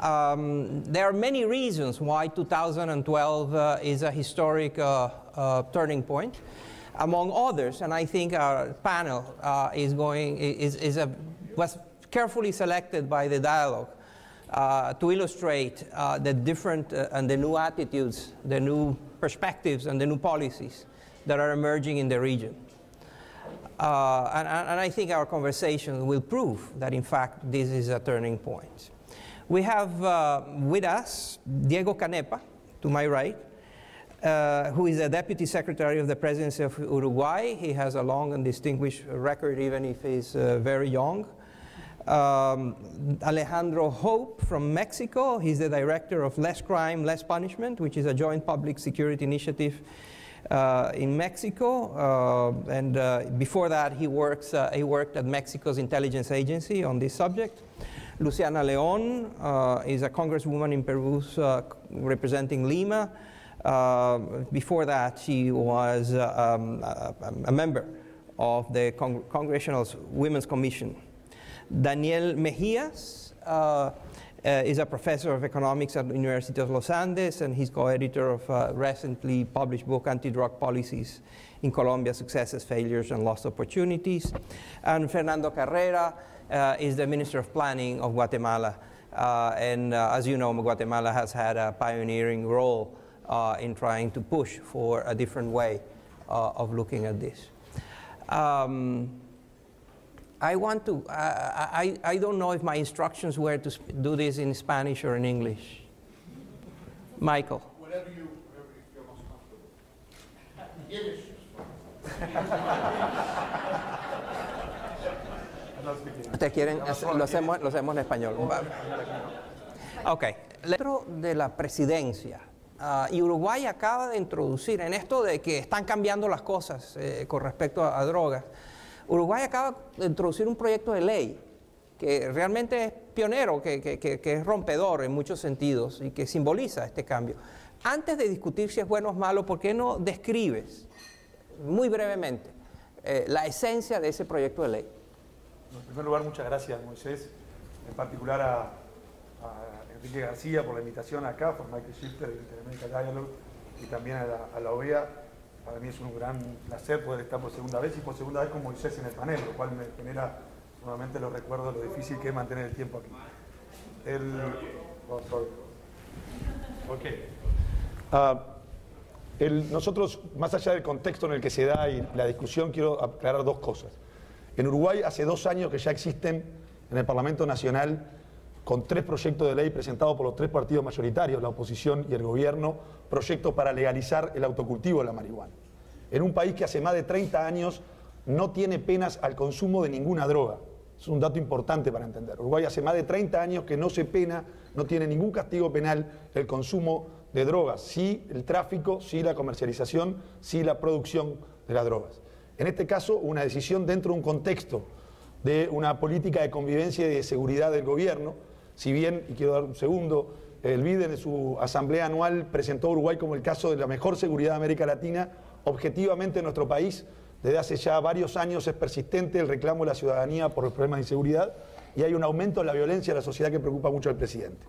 There are many reasons why 2012 is a historic turning point. Among others, and I think our panel was carefully selected by the dialogue to illustrate the different and the new attitudes, the new perspectives, and the new policies that are emerging in the region. And I think our conversation will prove that, in fact, this is a turning point. We have with us Diego Canepa, to my right, who is the Deputy Secretary of the Presidency of Uruguay. He has a long and distinguished record, even if he's very young. Alejandro Hope from Mexico. He's the Director of Less Crime, Less Punishment, which is a joint public security initiative in Mexico. Before that, he worked at Mexico's intelligence agency on this subject. Luciana León is a congresswoman in Peru representing Lima. Before that, she was a member of the Congressional Women's Commission. Daniel Mejias is a professor of economics at the University of Los Andes, and he's co-editor of a recently published book, Anti-Drug Policies in Colombia, Successes, Failures, and Lost Opportunities. And Fernando Carrera is the Minister of Planning of Guatemala. As you know, Guatemala has had a pioneering role in trying to push for a different way of looking at this. I don't know if my instructions were to do this in Spanish or in English. Michael. Whatever you feel most comfortable. Yiddish. ¿Ustedes quieren? Lo hacemos en español. Ok. Dentro de la presidencia, y Uruguay acaba de introducir, en esto de que están cambiando las cosas con respecto a drogas, Uruguay acaba de introducir un proyecto de ley que realmente es pionero, que es rompedor en muchos sentidos y que simboliza este cambio. Antes de discutir si es bueno o malo, ¿por qué no describes muy brevemente la esencia de ese proyecto de ley? En primer lugar, muchas gracias, Moisés, en particular a Enrique García por la invitación acá, por Michael Shifter de Interamerican Dialogue y también a la OEA. Para mí es un gran placer poder estar por segunda vez y por segunda vez con Moisés en el panel, lo cual me genera nuevamente los recuerdos de lo difícil que es mantener el tiempo aquí. Nosotros, más allá del contexto en el que se da y la discusión, quiero aclarar dos cosas. En Uruguay hace 2 años que ya existen en el Parlamento Nacional con 3 proyectos de ley presentados por los 3 partidos mayoritarios, la oposición y el gobierno, proyectos para legalizar el autocultivo de la marihuana. En un país que hace más de 30 años no tiene penas al consumo de ninguna droga. Es un dato importante para entender. Uruguay hace más de 30 años que no se pena, no tiene ningún castigo penal el consumo de drogas. Sí el tráfico, sí la comercialización, sí la producción de las drogas. En este caso, una decisión dentro de un contexto de una política de convivencia y de seguridad del gobierno. Si bien, y quiero dar un segundo, el BID en su asamblea anual presentó a Uruguay como el caso de la mejor seguridad de América Latina, objetivamente en nuestro país, desde hace ya varios años es persistente el reclamo de la ciudadanía por los problemas de inseguridad y hay un aumento en la violencia de la sociedad que preocupa mucho al presidente.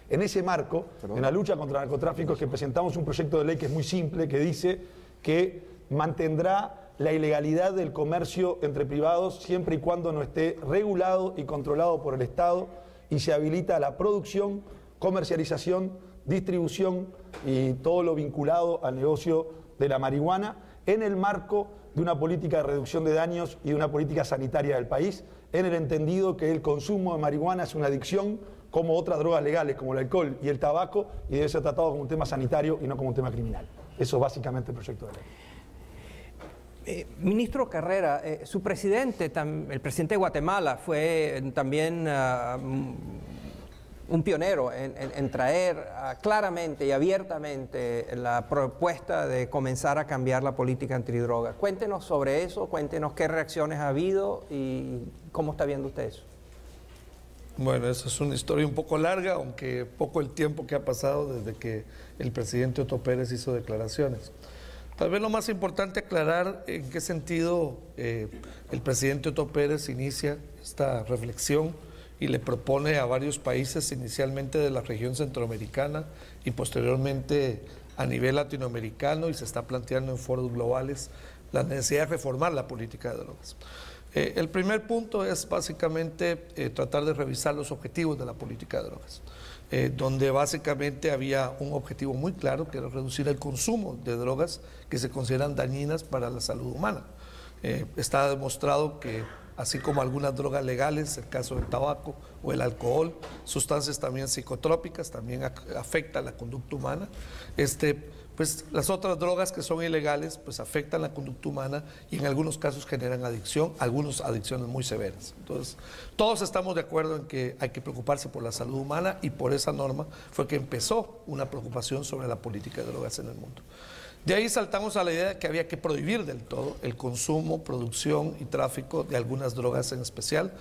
En ese marco, en la lucha contra el narcotráfico, es que presentamos un proyecto de ley que es muy simple, que dice que mantendrá la ilegalidad del comercio entre privados siempre y cuando no esté regulado y controlado por el Estado y se habilita la producción, comercialización, distribución y todo lo vinculado al negocio de la marihuana en el marco de una política de reducción de daños y de una política sanitaria del país, en el entendido que el consumo de marihuana es una adicción como otras drogas legales, como el alcohol y el tabaco, y debe ser tratado como un tema sanitario y no como un tema criminal. Eso es básicamente el proyecto de ley. Ministro Carrera, su presidente, el presidente de Guatemala, fue también un pionero en traer claramente y abiertamente la propuesta de comenzar a cambiar la política antidroga. Cuéntenos sobre eso, cuéntenos qué reacciones ha habido y cómo está viendo usted eso. Bueno, esa es una historia un poco larga, aunque poco el tiempo que ha pasado desde que el presidente Otto Pérez hizo declaraciones. Tal vez lo más importante aclarar en qué sentido el presidente Otto Pérez inicia esta reflexión y le propone a varios países, inicialmente de la región centroamericana y posteriormente a nivel latinoamericano, y se está planteando en foros globales la necesidad de reformar la política de drogas. El primer punto es básicamente tratar de revisar los objetivos de la política de drogas, donde básicamente había un objetivo muy claro, que era reducir el consumo de drogas que se consideran dañinas para la salud humana. Está demostrado que, así como algunas drogas legales, el caso del tabaco o el alcohol, sustancias también psicotrópicas, también afectan la conducta humana. Pues las otras drogas que son ilegales pues afectan la conducta humana y en algunos casos generan adicción, algunas adicciones muy severas. Entonces, todos estamos de acuerdo en que hay que preocuparse por la salud humana, y por esa norma fue que empezó una preocupación sobre la política de drogas en el mundo. De ahí saltamos a la idea de que había que prohibir del todo el consumo, producción y tráfico de algunas drogas en especial,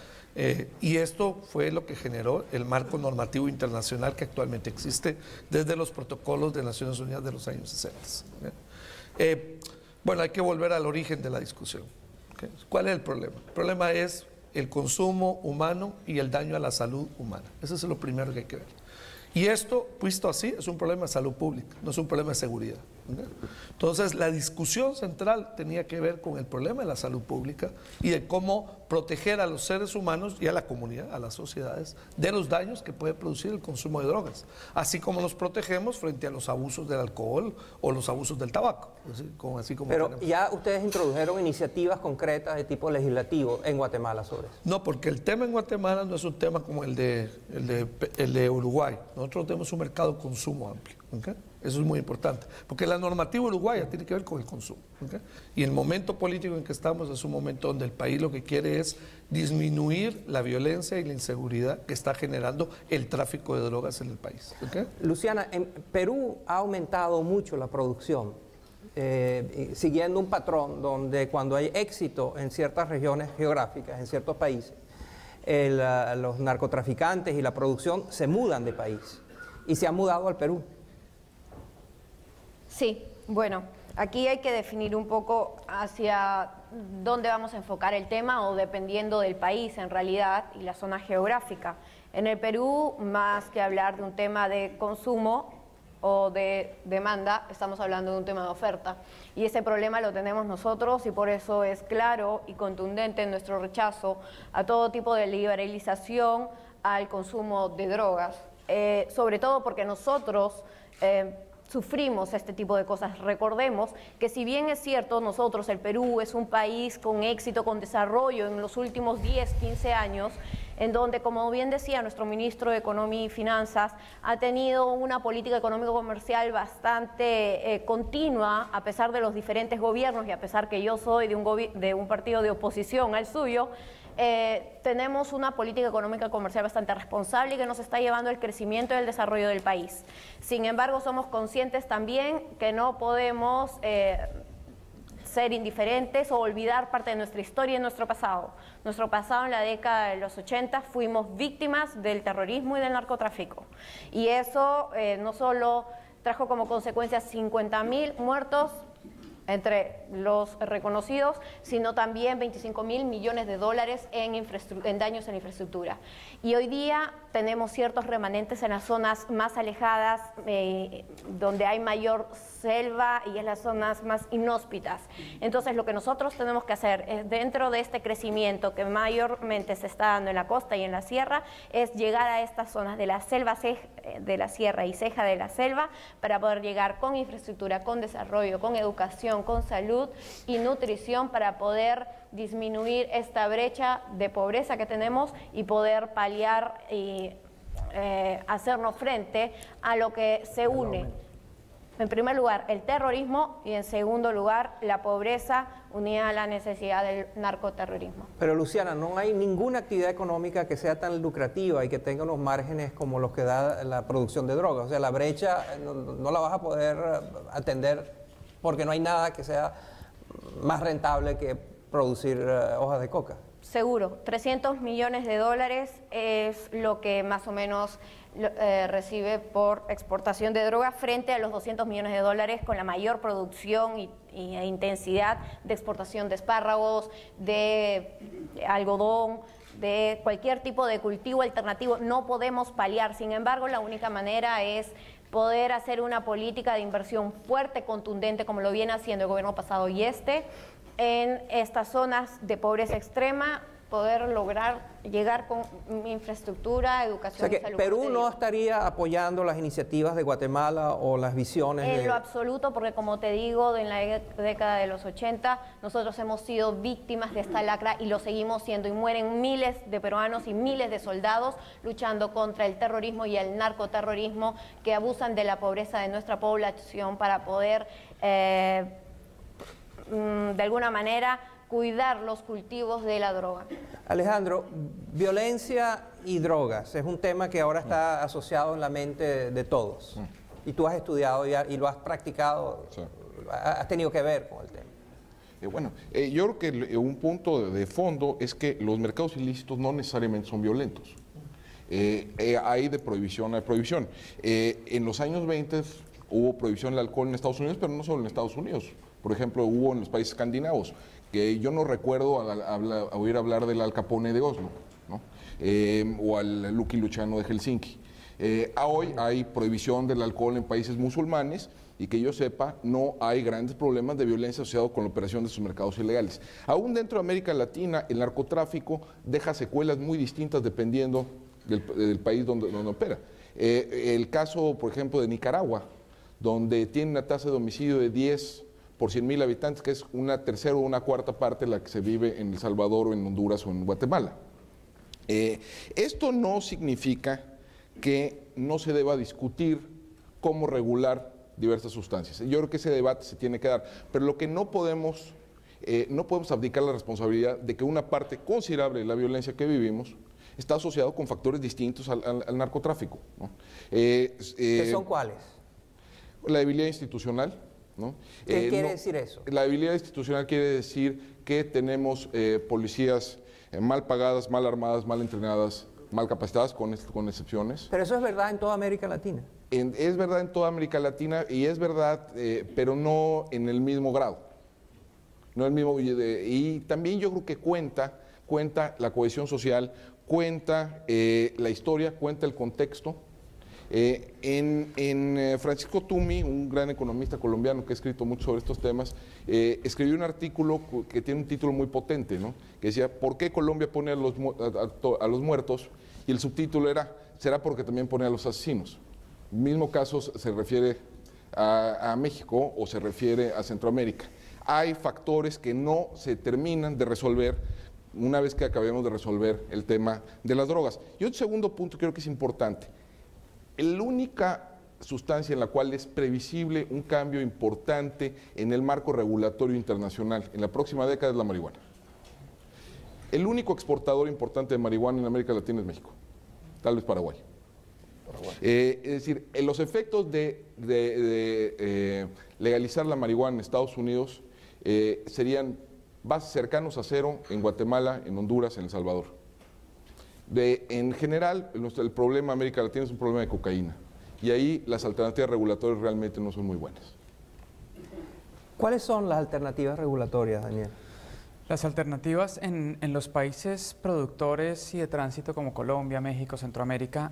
y esto fue lo que generó el marco normativo internacional que actualmente existe desde los protocolos de Naciones Unidas de los años 60. Bueno, hay que volver al origen de la discusión. ¿Cuál es el problema? El problema es el consumo humano y el daño a la salud humana. Eso es lo primero que hay que ver. Y esto, visto así, es un problema de salud pública, no es un problema de seguridad. Entonces, la discusión central tenía que ver con el problema de la salud pública y de cómo proteger a los seres humanos y a la comunidad, a las sociedades, de los daños que puede producir el consumo de drogas, así como nos protegemos frente a los abusos del alcohol o los abusos del tabaco. Así como Pero tenemos. ya ustedes introdujeron iniciativas concretas de tipo legislativo en Guatemala sobre eso. No, porque el tema en Guatemala no es un tema como el de Uruguay. Nosotros tenemos un mercado de consumo amplio. ¿Okay? Eso es muy importante, porque la normativa uruguaya tiene que ver con el consumo. ¿Okay? Y el momento político en que estamos es un momento donde el país lo que quiere es disminuir la violencia y la inseguridad que está generando el tráfico de drogas en el país. ¿Okay? Luciana, en Perú ha aumentado mucho la producción, siguiendo un patrón donde cuando hay éxito en ciertas regiones geográficas, en ciertos países, los narcotraficantes y la producción se mudan de país y se han mudado al Perú. Sí, bueno, aquí hay que definir un poco hacia dónde vamos a enfocar el tema, o dependiendo del país en realidad y la zona geográfica. En el Perú, más que hablar de un tema de consumo o de demanda, estamos hablando de un tema de oferta, y ese problema lo tenemos nosotros, y por eso es claro y contundente nuestro rechazo a todo tipo de liberalización al consumo de drogas, sobre todo porque nosotros sufrimos este tipo de cosas. Recordemos que, si bien es cierto, nosotros, el Perú, es un país con éxito, con desarrollo en los últimos 10, 15 años, en donde, como bien decía nuestro ministro de Economía y Finanzas, ha tenido una política económico-comercial bastante continua, a pesar de los diferentes gobiernos y a pesar que yo soy de un partido de oposición al suyo. Tenemos una política económica comercial bastante responsable y que nos está llevando al crecimiento y al desarrollo del país. Sin embargo, somos conscientes también que no podemos ser indiferentes o olvidar parte de nuestra historia y nuestro pasado. Nuestro pasado, en la década de los 80, fuimos víctimas del terrorismo y del narcotráfico. Y eso no solo trajo como consecuencia 50.000 muertos entre los reconocidos, sino también 25.000 millones de dólares en daños en la infraestructura. Y hoy día tenemos ciertos remanentes en las zonas más alejadas, donde hay mayor selva y en las zonas más inhóspitas. Entonces, lo que nosotros tenemos que hacer es, dentro de este crecimiento que mayormente se está dando en la costa y en la sierra, es llegar a estas zonas de la selva, de la sierra y ceja de la selva, para poder llegar con infraestructura, con desarrollo, con educación, con salud y nutrición, para poder disminuir esta brecha de pobreza que tenemos y poder paliar y hacernos frente a lo que se une. En primer lugar, el terrorismo, y en segundo lugar, la pobreza unida a la necesidad del narcoterrorismo. Pero, Luciana, no hay ninguna actividad económica que sea tan lucrativa y que tenga unos márgenes como los que da la producción de drogas. O sea, la brecha no la vas a poder atender porque no hay nada que sea más rentable que producir hojas de coca. Seguro, 300 millones de dólares es lo que más o menos recibe por exportación de droga, frente a los 200 millones de dólares con la mayor producción e intensidad de exportación de espárragos, de algodón, de cualquier tipo de cultivo alternativo, no podemos paliar. Sin embargo, la única manera es poder hacer una política de inversión fuerte, contundente, como lo viene haciendo el gobierno pasado y en estas zonas de pobreza extrema, poder lograr llegar con infraestructura, educación O sea y que salud. Perú no estaría apoyando las iniciativas de Guatemala o las visiones En lo absoluto, porque como te digo, en la década de los 80 nosotros hemos sido víctimas de esta lacra y lo seguimos siendo, y mueren miles de peruanos y miles de soldados luchando contra el terrorismo y el narcoterrorismo que abusan de la pobreza de nuestra población para poder de alguna manera cuidar los cultivos de la droga. Alejandro, violencia y drogas es un tema que ahora está asociado en la mente de todos. Y tú has estudiado y lo has practicado, Sí. has tenido que ver con el tema. Bueno, yo creo que un punto de fondo es que los mercados ilícitos no necesariamente son violentos. Hay de prohibición a prohibición. En los años 20 hubo prohibición del alcohol en Estados Unidos, pero no solo en Estados Unidos. Por ejemplo, hubo en los países escandinavos, que yo no recuerdo oír hablar del Al Capone de Oslo, ¿no? O al Lucky Luciano de Helsinki. Hoy hay prohibición del alcohol en países musulmanes y que yo sepa, no hay grandes problemas de violencia asociados con la operación de sus mercados ilegales. Aún dentro de América Latina, el narcotráfico deja secuelas muy distintas dependiendo del país donde opera. El caso, por ejemplo, de Nicaragua, donde tiene una tasa de homicidio de 10 por 100,000 habitantes, que es una tercera o una cuarta parte de la que se vive en El Salvador, o en Honduras o en Guatemala. Esto no significa que no se deba discutir cómo regular diversas sustancias. Yo creo que ese debate se tiene que dar, pero lo que no podemos abdicar la responsabilidad de que una parte considerable de la violencia que vivimos está asociado con factores distintos al narcotráfico, ¿no? ¿Qué son cuáles? La debilidad institucional, ¿no? ¿Qué quiere decir eso? La debilidad institucional quiere decir que tenemos policías mal pagadas, mal armadas, mal entrenadas, mal capacitadas, con excepciones. Pero eso es verdad en toda América Latina. Es verdad en toda América Latina y es verdad, pero no en el mismo grado. No el mismo, y también yo creo que cuenta la cohesión social, cuenta la historia, cuenta el contexto. Francisco Tumi, un gran economista colombiano que ha escrito mucho sobre estos temas, escribió un artículo que tiene un título muy potente, ¿no? Que decía, ¿por qué Colombia pone a los muertos? Y el subtítulo era, ¿será porque también pone a los asesinos? El mismo caso se refiere a México o se refiere a Centroamérica. Hay factores que no se terminan de resolver una vez que acabemos de resolver el tema de las drogas. Y otro segundo punto creo que es importante. La única sustancia en la cual es previsible un cambio importante en el marco regulatorio internacional en la próxima década es la marihuana. El único exportador importante de marihuana en América Latina es México, tal vez Paraguay. Es decir, los efectos de legalizar la marihuana en Estados Unidos serían cercanos a cero en Guatemala, en Honduras, en El Salvador. En general, el problema de América Latina es un problema de cocaína y ahí las alternativas regulatorias realmente no son muy buenas. ¿Cuáles son las alternativas regulatorias, Daniel? Las alternativas en los países productores y de tránsito como Colombia, México, Centroamérica,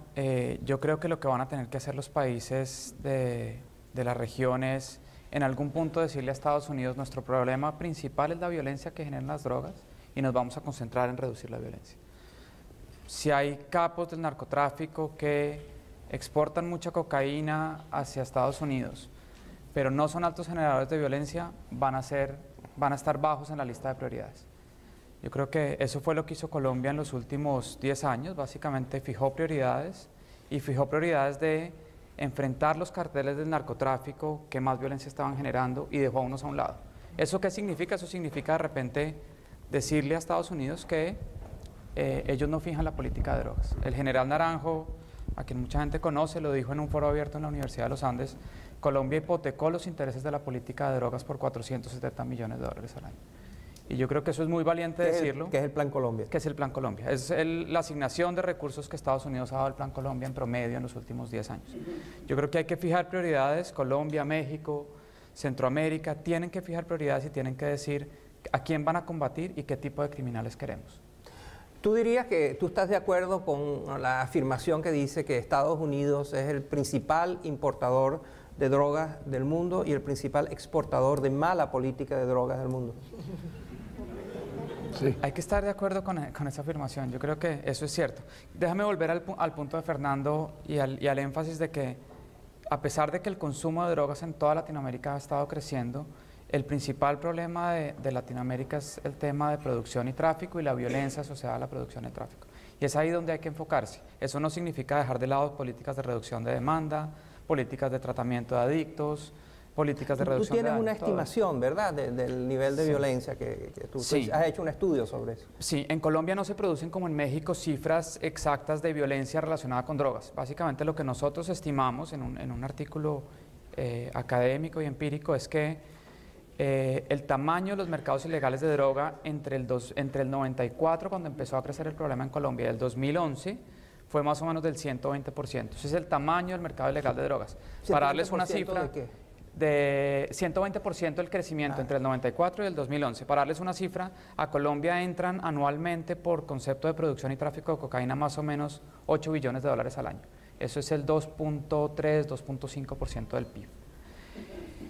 yo creo que lo que van a tener que hacer los países de las regiones, en algún punto decirle a Estados Unidos, nuestro problema principal es la violencia que generan las drogas y nos vamos a concentrar en reducir la violencia. Si hay capos del narcotráfico que exportan mucha cocaína hacia Estados Unidos, pero no son altos generadores de violencia, van a estar bajos en la lista de prioridades. Yo creo que eso fue lo que hizo Colombia en los últimos 10 años, básicamente fijó prioridades de enfrentar los carteles del narcotráfico que más violencia estaban generando y dejó a unos a un lado. ¿Eso qué significa? Eso significa de repente decirle a Estados Unidos que ellos no fijan la política de drogas. El general Naranjo, a quien mucha gente conoce, lo dijo en un foro abierto en la Universidad de los Andes, Colombia hipotecó los intereses de la política de drogas por $470 millones al año. Y yo creo que eso es muy valiente decirlo. ¿Qué es el Plan Colombia? ¿Qué es el Plan Colombia? Es la asignación de recursos que Estados Unidos ha dado al Plan Colombia en promedio en los últimos 10 años. Yo creo que hay que fijar prioridades. Colombia, México, Centroamérica tienen que fijar prioridades y tienen que decir a quién van a combatir y qué tipo de criminales queremos. ¿Tú dirías que tú estás de acuerdo con la afirmación que dice que Estados Unidos es el principal importador de drogas del mundo y el principal exportador de mala política de drogas del mundo? Sí. Hay que estar de acuerdo con esa afirmación, yo creo que eso es cierto. Déjame volver al punto de Fernando y al énfasis de que a pesar de que el consumo de drogas en toda Latinoamérica ha estado creciendo, el principal problema de Latinoamérica es el tema de producción y tráfico y la violencia asociada a la producción y tráfico. Y es ahí donde hay que enfocarse. Eso no significa dejar de lado políticas de reducción de demanda, políticas de tratamiento de adictos, políticas de reducción de Tú tienes daño, una todo. estimación, ¿verdad?, del nivel de violencia que tú Sí. has hecho un estudio sobre eso. Sí, en Colombia no se producen como en México cifras exactas de violencia relacionada con drogas. Básicamente lo que nosotros estimamos en un artículo académico y empírico es que el tamaño de los mercados ilegales de droga entre el 94, cuando empezó a crecer el problema en Colombia, y el 2011, fue más o menos del 120%. Ese es el tamaño del mercado ilegal de drogas. Para darles una cifra, ¿de qué? de 120% el crecimiento entre el 94 y el 2011. Para darles una cifra, a Colombia entran anualmente por concepto de producción y tráfico de cocaína más o menos 8 billones de dólares al año. Eso es el 2.3, 2.5% del PIB.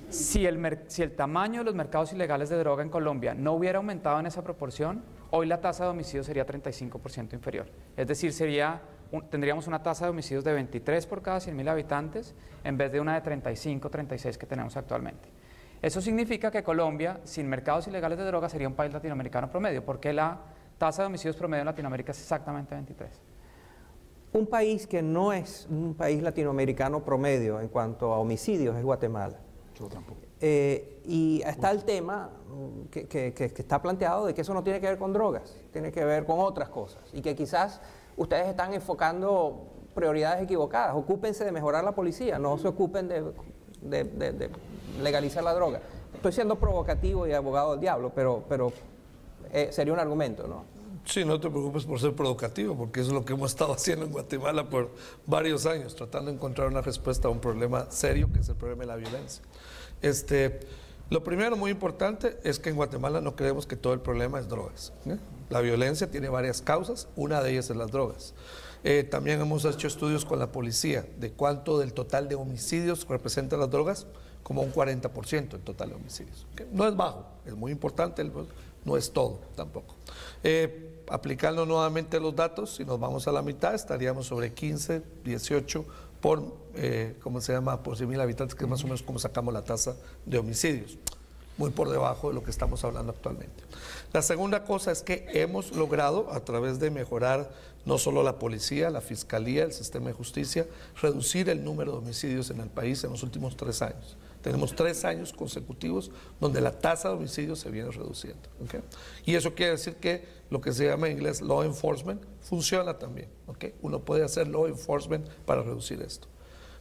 Si el tamaño de los mercados ilegales de droga en Colombia no hubiera aumentado en esa proporción, hoy la tasa de homicidios sería 35% inferior. Es decir, tendríamos una tasa de homicidios de 23 por cada 100.000 habitantes en vez de una de 35, 36 que tenemos actualmente. Eso significa que Colombia, sin mercados ilegales de droga, sería un país latinoamericano promedio, porque la tasa de homicidios promedio en Latinoamérica es exactamente 23. Un país que no es un país latinoamericano promedio en cuanto a homicidios es Guatemala. Yo tampoco. Y está el tema que está planteado de que eso no tiene que ver con drogas, tiene que ver con otras cosas y que quizás ustedes están enfocando prioridades equivocadas. Ocúpense de mejorar la policía, no se ocupen de legalizar la droga. Estoy siendo provocativo y abogado del diablo, pero sería un argumento, ¿no? Sí, no te preocupes por ser provocativo, porque eso es lo que hemos estado haciendo en Guatemala por varios años, tratando de encontrar una respuesta a un problema serio, que es el problema de la violencia. Lo primero, muy importante, es que en Guatemala no creemos que todo el problema es drogas, ¿eh? La violencia tiene varias causas, una de ellas es las drogas. También hemos hecho estudios con la policía de cuánto del total de homicidios representan las drogas, como un 40% en total de homicidios. ¿Okay? No es bajo, es muy importante, no es todo tampoco. Aplicando nuevamente los datos, si nos vamos a la mitad, estaríamos sobre 15, 18 por, ¿cómo se llama?, por 100.000 habitantes, que es más o menos como sacamos la tasa de homicidios. Muy por debajo de lo que estamos hablando actualmente. La segunda cosa es que hemos logrado, a través de mejorar no solo la policía, la fiscalía, el sistema de justicia, reducir el número de homicidios en el país en los últimos 3 años. Tenemos 3 años consecutivos donde la tasa de homicidios se viene reduciendo. ¿Okay? Y eso quiere decir que lo que se llama en inglés law enforcement funciona también. ¿Okay? Uno puede hacer law enforcement para reducir esto.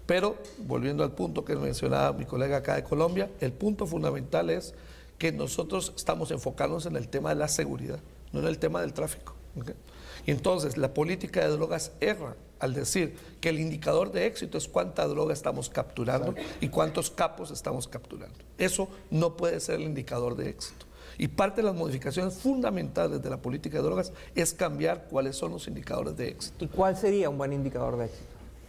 Pero, volviendo al punto que mencionaba mi colega acá de Colombia, el punto fundamental es que nosotros estamos enfocándonos en el tema de la seguridad, no en el tema del tráfico. ¿Okay? Y entonces, la política de drogas erra al decir que el indicador de éxito es cuánta droga estamos capturando y cuántos capos estamos capturando. Eso no puede ser el indicador de éxito. Y parte de las modificaciones fundamentales de la política de drogas es cambiar cuáles son los indicadores de éxito. ¿Y cuál sería un buen indicador de éxito?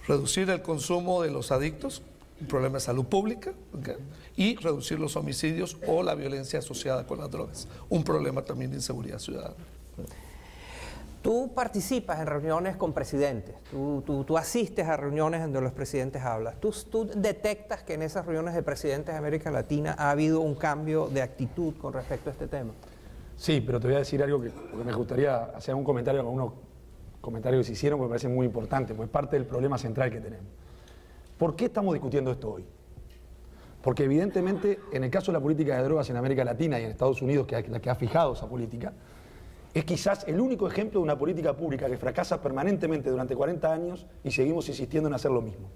Reducir el consumo de los adictos, un problema de salud pública, ¿okay? Y reducir los homicidios o la violencia asociada con las drogas, un problema también de inseguridad ciudadana. Tú participas en reuniones con presidentes, tú asistes a reuniones donde los presidentes hablan. ¿Tú detectas que en esas reuniones de presidentes de América Latina ha habido un cambio de actitud con respecto a este tema? Sí, pero te voy a decir algo porque me gustaría hacer un comentario con unos comentarios que se hicieron, porque me parece muy importante, porque es parte del problema central que tenemos. ¿Por qué estamos discutiendo esto hoy? Porque evidentemente, en el caso de la política de drogas en América Latina y en Estados Unidos, que es la que ha fijado esa política, es quizás el único ejemplo de una política pública que fracasa permanentemente durante 40 años y seguimos insistiendo en hacer lo mismo.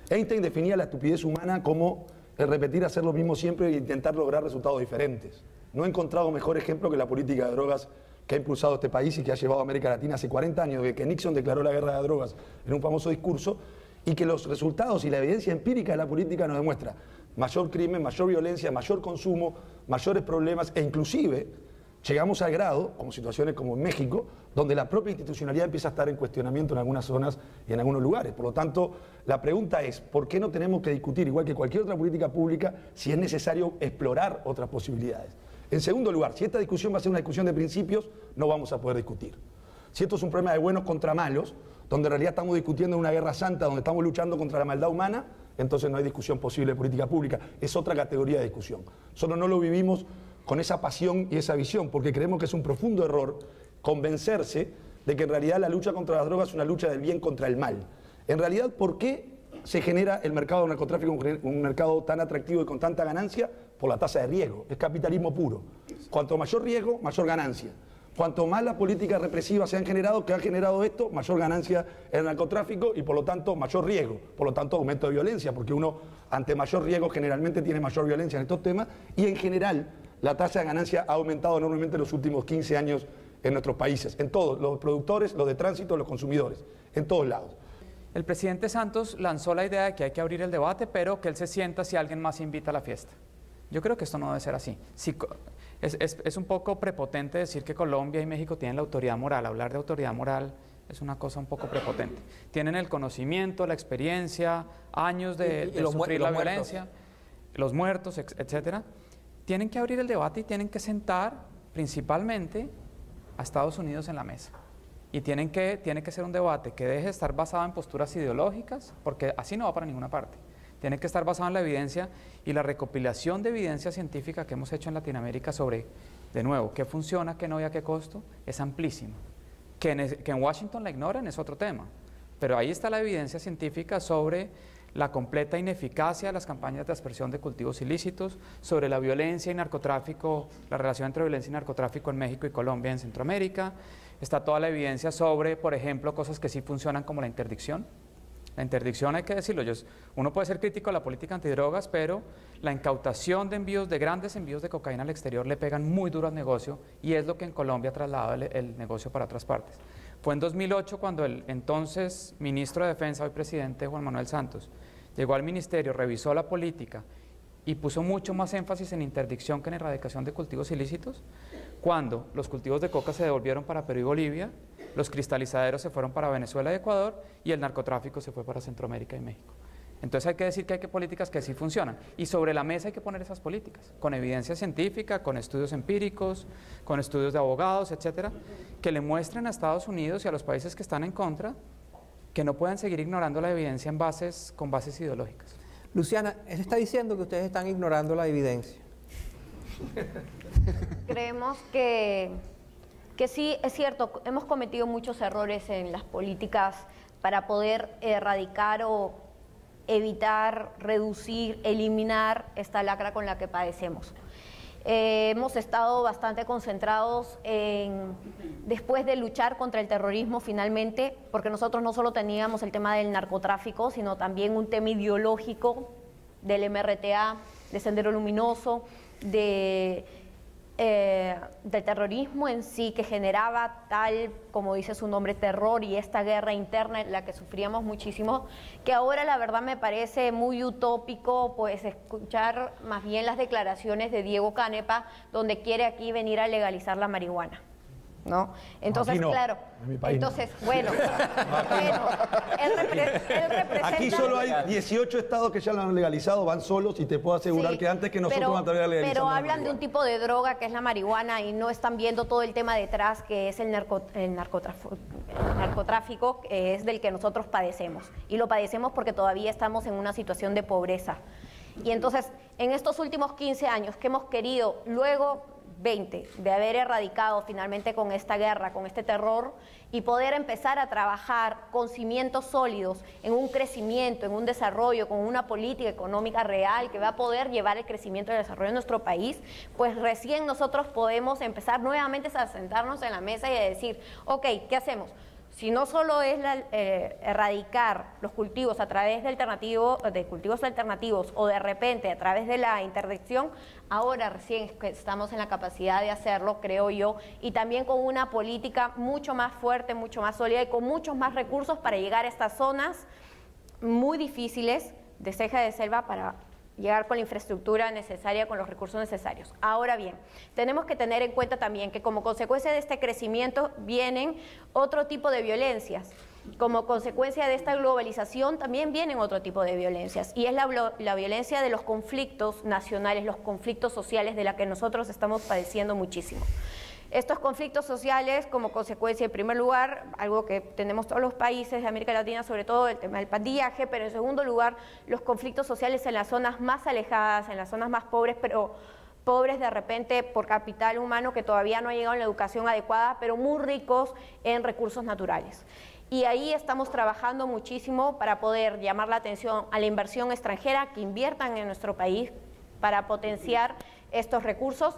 Einstein definía la estupidez humana como el repetir hacer lo mismo siempre e intentar lograr resultados diferentes. No he encontrado mejor ejemplo que la política de drogas que ha impulsado este país y que ha llevado a América Latina hace 40 años, desde que Nixon declaró la guerra de drogas en un famoso discurso, y que los resultados y la evidencia empírica de la política nos demuestra mayor crimen, mayor violencia, mayor consumo, mayores problemas e inclusive Llegamos al grado, como situaciones como en México, donde la propia institucionalidad empieza a estar en cuestionamiento en algunas zonas y en algunos lugares. Por lo tanto, la pregunta es, ¿por qué no tenemos que discutir, igual que cualquier otra política pública, si es necesario explorar otras posibilidades? En segundo lugar, si esta discusión va a ser una discusión de principios, no vamos a poder discutir. Si esto es un problema de buenos contra malos, donde en realidad estamos discutiendo en una guerra santa, donde estamos luchando contra la maldad humana, entonces no hay discusión posible de política pública. Es otra categoría de discusión. Solo no lo vivimos con esa pasión y esa visión, porque creemos que es un profundo error convencerse de que en realidad la lucha contra las drogas es una lucha del bien contra el mal. En realidad, ¿por qué se genera el mercado del narcotráfico un mercado tan atractivo y con tanta ganancia? Por la tasa de riesgo. Es capitalismo puro. Cuanto mayor riesgo, mayor ganancia. Cuanto más las políticas represivas se han generado, que ha generado esto, mayor ganancia en el narcotráfico y por lo tanto mayor riesgo, por lo tanto aumento de violencia, porque uno ante mayor riesgo generalmente tiene mayor violencia en estos temas y en general la tasa de ganancia ha aumentado enormemente en los últimos 15 años en nuestros países, en todos, los productores, los de tránsito, los consumidores, en todos lados. El presidente Santos lanzó la idea de que hay que abrir el debate, pero que él se sienta si alguien más invita a la fiesta. Yo creo que esto no debe ser así. Es un poco prepotente decir que Colombia y México tienen la autoridad moral. Hablar de autoridad moral es una cosa un poco prepotente. Tienen el conocimiento, la experiencia, años de sufrir la violencia, los muertos, etcétera. Tienen que abrir el debate y tienen que sentar principalmente a Estados Unidos en la mesa. Y tiene que ser un debate que deje de estar basado en posturas ideológicas, porque así no va para ninguna parte. Tiene que estar basado en la evidencia y la recopilación de evidencia científica que hemos hecho en Latinoamérica sobre, de nuevo, qué funciona, qué no y a qué costo, es amplísima. Que en Washington la ignoran es otro tema, pero ahí está la evidencia científica sobre la completa ineficacia de las campañas de aspersión de cultivos ilícitos, sobre la violencia y narcotráfico, la relación entre violencia y narcotráfico en México y Colombia, en Centroamérica. Está toda la evidencia sobre, por ejemplo, cosas que sí funcionan como la interdicción. La interdicción, hay que decirlo, uno puede ser crítico a la política antidrogas, pero la incautación de grandes envíos de cocaína al exterior le pegan muy duro al negocio y es lo que en Colombia ha trasladado el negocio para otras partes. Fue en 2008 cuando el entonces ministro de Defensa, hoy presidente Juan Manuel Santos, llegó al ministerio, revisó la política y puso mucho más énfasis en interdicción que en erradicación de cultivos ilícitos, cuando los cultivos de coca se devolvieron para Perú y Bolivia, los cristalizaderos se fueron para Venezuela y Ecuador y el narcotráfico se fue para Centroamérica y México. Entonces hay que decir que hay políticas que sí funcionan y sobre la mesa hay que poner esas políticas, con evidencia científica, con estudios empíricos, con estudios de abogados, etcétera, que le muestren a Estados Unidos y a los países que están en contra que no puedan seguir ignorando la evidencia con bases ideológicas. Luciana, él está diciendo que ustedes están ignorando la evidencia. Creemos que sí, es cierto, hemos cometido muchos errores en las políticas para poder erradicar o evitar, reducir, eliminar esta lacra con la que padecemos. Hemos estado bastante concentrados después de luchar contra el terrorismo finalmente, porque nosotros no solo teníamos el tema del narcotráfico, sino también un tema ideológico del MRTA, de Sendero Luminoso, del terrorismo en sí, que generaba tal, como dice su nombre, terror y esta guerra interna en la que sufríamos muchísimo, que ahora la verdad me parece muy utópico pues escuchar más bien las declaraciones de Diego Canepa, donde quiere aquí venir a legalizar la marihuana, ¿no? Entonces, no, claro, en mi país entonces, bueno, él representa... Aquí solo hay 18 estados que ya lo han legalizado, van solos y te puedo asegurar Sí, que antes que nosotros van a estar legalizando. pero la hablan de un marihuana. tipo de droga que es la marihuana y no están viendo todo el tema detrás que es el narcotráfico, que es del que nosotros padecemos. Y lo padecemos porque todavía estamos en una situación de pobreza. Y entonces, en estos últimos 15 años que hemos querido, luego 20, de haber erradicado finalmente con esta guerra, con este terror, y poder empezar a trabajar con cimientos sólidos en un crecimiento, en un desarrollo, con una política económica real que va a poder llevar el crecimiento y el desarrollo de nuestro país, pues recién nosotros podemos empezar nuevamente a sentarnos en la mesa y a decir, ok, ¿qué hacemos? Si no solo es erradicar los cultivos a través de cultivos alternativos o de repente a través de la interdicción, ahora recién estamos en la capacidad de hacerlo, creo yo, y también con una política mucho más fuerte, mucho más sólida y con muchos más recursos para llegar a estas zonas muy difíciles de ceja de selva para llegar con la infraestructura necesaria, con los recursos necesarios. Ahora bien, tenemos que tener en cuenta también que como consecuencia de este crecimiento vienen otro tipo de violencias. Como consecuencia de esta globalización también vienen otro tipo de violencias, y es la violencia de los conflictos nacionales, los conflictos sociales de la que nosotros estamos padeciendo muchísimo. Estos conflictos sociales, como consecuencia, en primer lugar, algo que tenemos todos los países de América Latina, sobre todo el tema del pandilleje, pero en segundo lugar, los conflictos sociales en las zonas más alejadas, en las zonas más pobres, pero pobres de repente por capital humano que todavía no ha llegado a la educación adecuada, pero muy ricos en recursos naturales. Y ahí estamos trabajando muchísimo para poder llamar la atención a la inversión extranjera, que inviertan en nuestro país para potenciar estos recursos,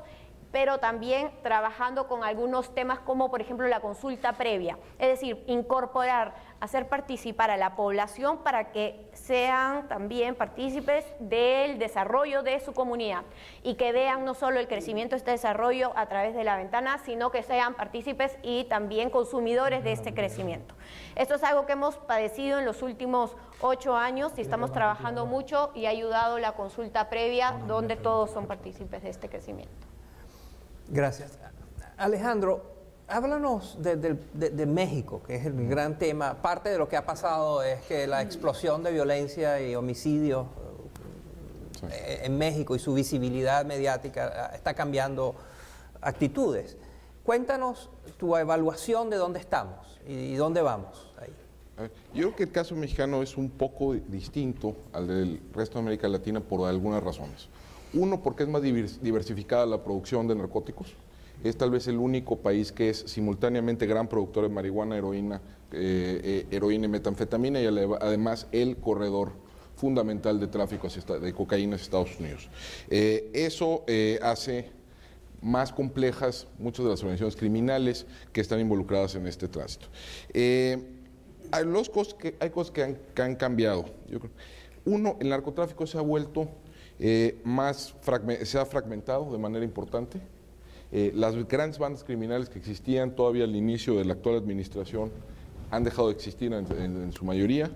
pero también trabajando con algunos temas como por ejemplo la consulta previa, es decir, incorporar, hacer participar a la población para que sean también partícipes del desarrollo de su comunidad y que vean no solo el crecimiento de este desarrollo a través de la ventana, sino que sean partícipes y también consumidores de este crecimiento. Esto es algo que hemos padecido en los últimos 8 años y estamos trabajando mucho, y ha ayudado la consulta previa donde todos son partícipes de este crecimiento. Gracias. Alejandro, háblanos de México, que es el gran tema. Parte de lo que ha pasado es que la explosión de violencia y homicidios en México y su visibilidad mediática está cambiando actitudes. Cuéntanos tu evaluación de dónde estamos y dónde vamos ahí. Yo creo que el caso mexicano es un poco distinto al del resto de América Latina por algunas razones. Uno, porque es más diversificada la producción de narcóticos. Es tal vez el único país que es simultáneamente gran productor de marihuana, heroína y metanfetamina, y además el corredor fundamental de tráfico de cocaína hacia Estados Unidos. Eso hace más complejas muchas de las organizaciones criminales que están involucradas en este tránsito. Hay cosas que han cambiado. Yo creo. Uno, el narcotráfico se ha vuelto se ha fragmentado de manera importante. Las grandes bandas criminales que existían todavía al inicio de la actual administración han dejado de existir en su mayoría.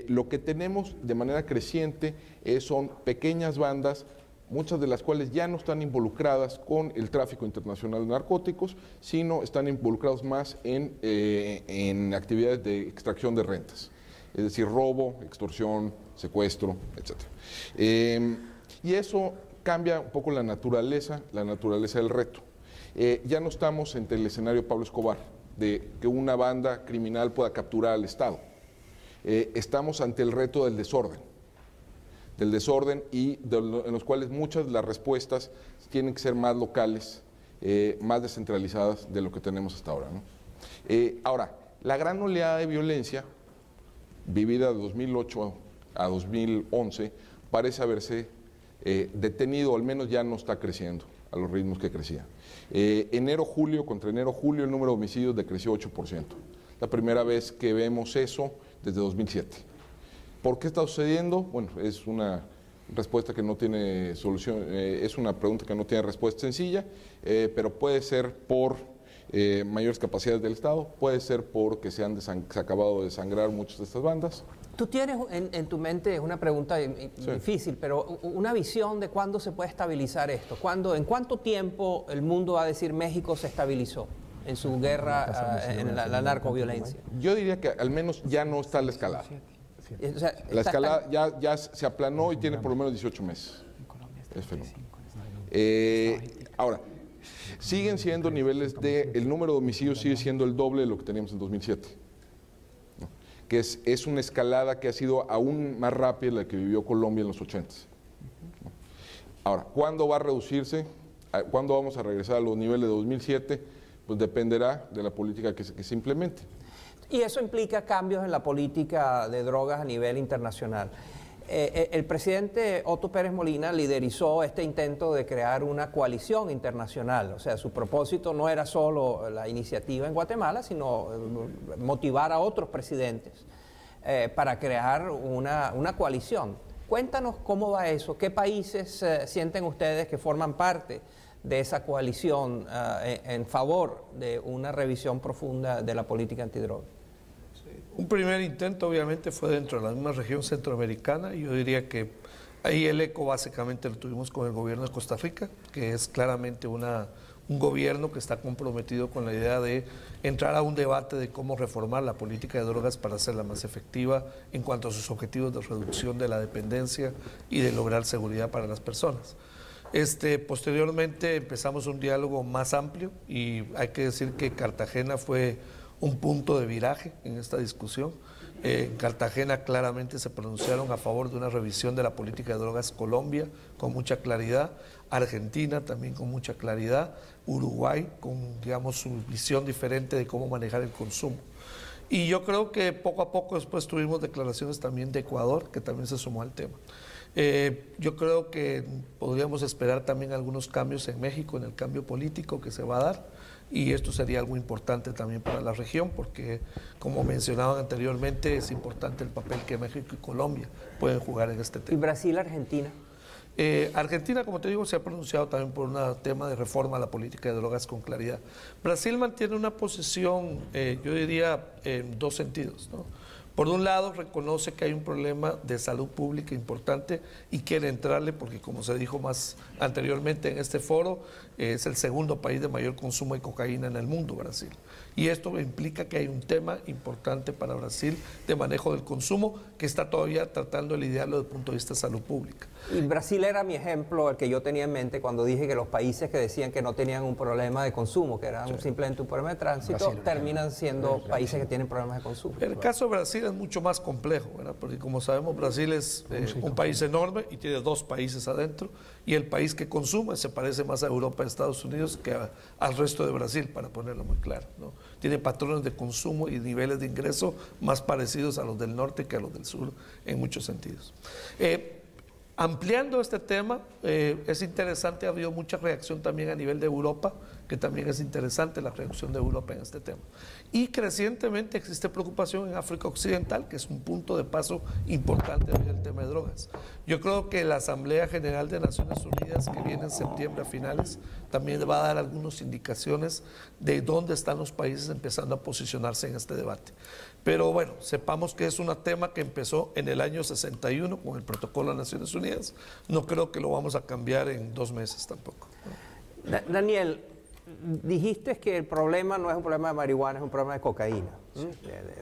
Lo que tenemos de manera creciente son pequeñas bandas, muchas de las cuales ya no están involucradas con el tráfico internacional de narcóticos, sino están involucrados más en actividades de extracción de rentas, es decir, robo, extorsión, secuestro, etc. Y eso cambia un poco la naturaleza del reto. Ya no estamos ante el escenario Pablo Escobar, de que una banda criminal pueda capturar al Estado. Estamos ante el reto del desorden y en los cuales muchas de las respuestas tienen que ser más locales, más descentralizadas de lo que tenemos hasta ahora, ¿no? Ahora, la gran oleada de violencia vivida de 2008 a 2011 parece haberse detenido, o al menos ya no está creciendo a los ritmos que crecía. Contra enero-julio, el número de homicidios decreció 8%. La primera vez que vemos eso desde 2007. ¿Por qué está sucediendo? Bueno, es una respuesta que no tiene solución, es una pregunta que no tiene respuesta sencilla, pero puede ser por mayores capacidades del Estado, puede ser porque se han acabado de desangrar muchas de estas bandas. Tú tienes en tu mente, es una pregunta difícil, pero una visión de cuándo se puede estabilizar esto. ¿En cuánto tiempo el mundo va a decir México se estabilizó en su guerra en la narcoviolencia? Yo diría que al menos ya no está la escalada. O sea, la escalada ya se aplanó y tiene por lo menos 18 meses. Es fenómeno. Ahora, siguen siendo niveles el número de homicidios sigue siendo el doble de lo que teníamos en 2007. ¿No? Que es una escalada que ha sido aún más rápida de la que vivió Colombia en los 80s. ¿No? Ahora, ¿cuándo va a reducirse? ¿Cuándo vamos a regresar a los niveles de 2007? Pues dependerá de la política que se implemente. Y eso implica cambios en la política de drogas a nivel internacional. El presidente Otto Pérez Molina liderizó este intento de crear una coalición internacional. O sea, su propósito no era solo la iniciativa en Guatemala, sino motivar a otros presidentes para crear una coalición. Cuéntanos cómo va eso, qué países sienten ustedes que forman parte de esa coalición en favor de una revisión profunda de la política antidroga. Un primer intento obviamente fue dentro de la misma región centroamericana, y yo diría que Ahí el eco básicamente lo tuvimos con el gobierno de Costa Rica, que es claramente un gobierno que está comprometido con la idea de entrar a un debate de cómo reformar la política de drogas para hacerla más efectiva en cuanto a sus objetivos de reducción de la dependencia y de lograr seguridad para las personas. Posteriormente empezamos un diálogo más amplio y hay que decir que Cartagena fue un punto de viraje en esta discusión. En Cartagena claramente se pronunciaron a favor de una revisión de la política de drogas. Colombia con mucha claridad, Argentina también con mucha claridad, Uruguay con, digamos, su visión diferente de cómo manejar el consumo. Y yo creo que poco a poco después tuvimos declaraciones también de Ecuador, que también se sumó al tema. Yo creo que podríamos esperar también algunos cambios en México, en el cambio político que se va a dar, y esto sería algo importante también para la región, porque como mencionaban anteriormente, es importante el papel que México y Colombia pueden jugar en este tema. ¿Y Brasil, Argentina? Argentina, como te digo, se ha pronunciado también por un tema de reforma a la política de drogas con claridad. Brasil mantiene una posición, yo diría, en dos sentidos, ¿no? Por un lado, reconoce que hay un problema de salud pública importante y quiere entrarle porque, como se dijo más anteriormente en este foro, es el segundo país de mayor consumo de cocaína en el mundo, Brasil. Y esto implica que hay un tema importante para Brasil de manejo del consumo que está todavía tratando de lidiarlo desde el punto de vista de salud pública. Y Brasil era mi ejemplo, el que yo tenía en mente cuando dije que los países que decían que no tenían un problema de consumo, que eran simplemente un problema de tránsito, Brasil, terminan siendo países que tienen problemas de consumo. El caso de Brasil es mucho más complejo, ¿verdad? Porque como sabemos, Brasil es un país enorme y tiene dos países adentro, y el país que consume se parece más a Europa y Estados Unidos que al resto de Brasil, para ponerlo muy claro, ¿no? Tiene patrones de consumo y niveles de ingreso más parecidos a los del norte que a los del sur en muchos sentidos. Ampliando este tema, es interesante, ha habido mucha reacción también a nivel de Europa, que también es interesante la reacción de Europa en este tema. Y crecientemente existe preocupación en África Occidental, que es un punto de paso importante en el tema de drogas. Yo creo que la Asamblea General de Naciones Unidas, que viene en septiembre a finales, también va a dar algunas indicaciones de dónde están los países empezando a posicionarse en este debate. Pero bueno, sepamos que es un tema que empezó en el año 61 con el Protocolo de Naciones Unidas. No creo que lo vamos a cambiar en 2 meses tampoco, ¿no? Daniel, dijiste que el problema no es un problema de marihuana, es un problema de cocaína, sí,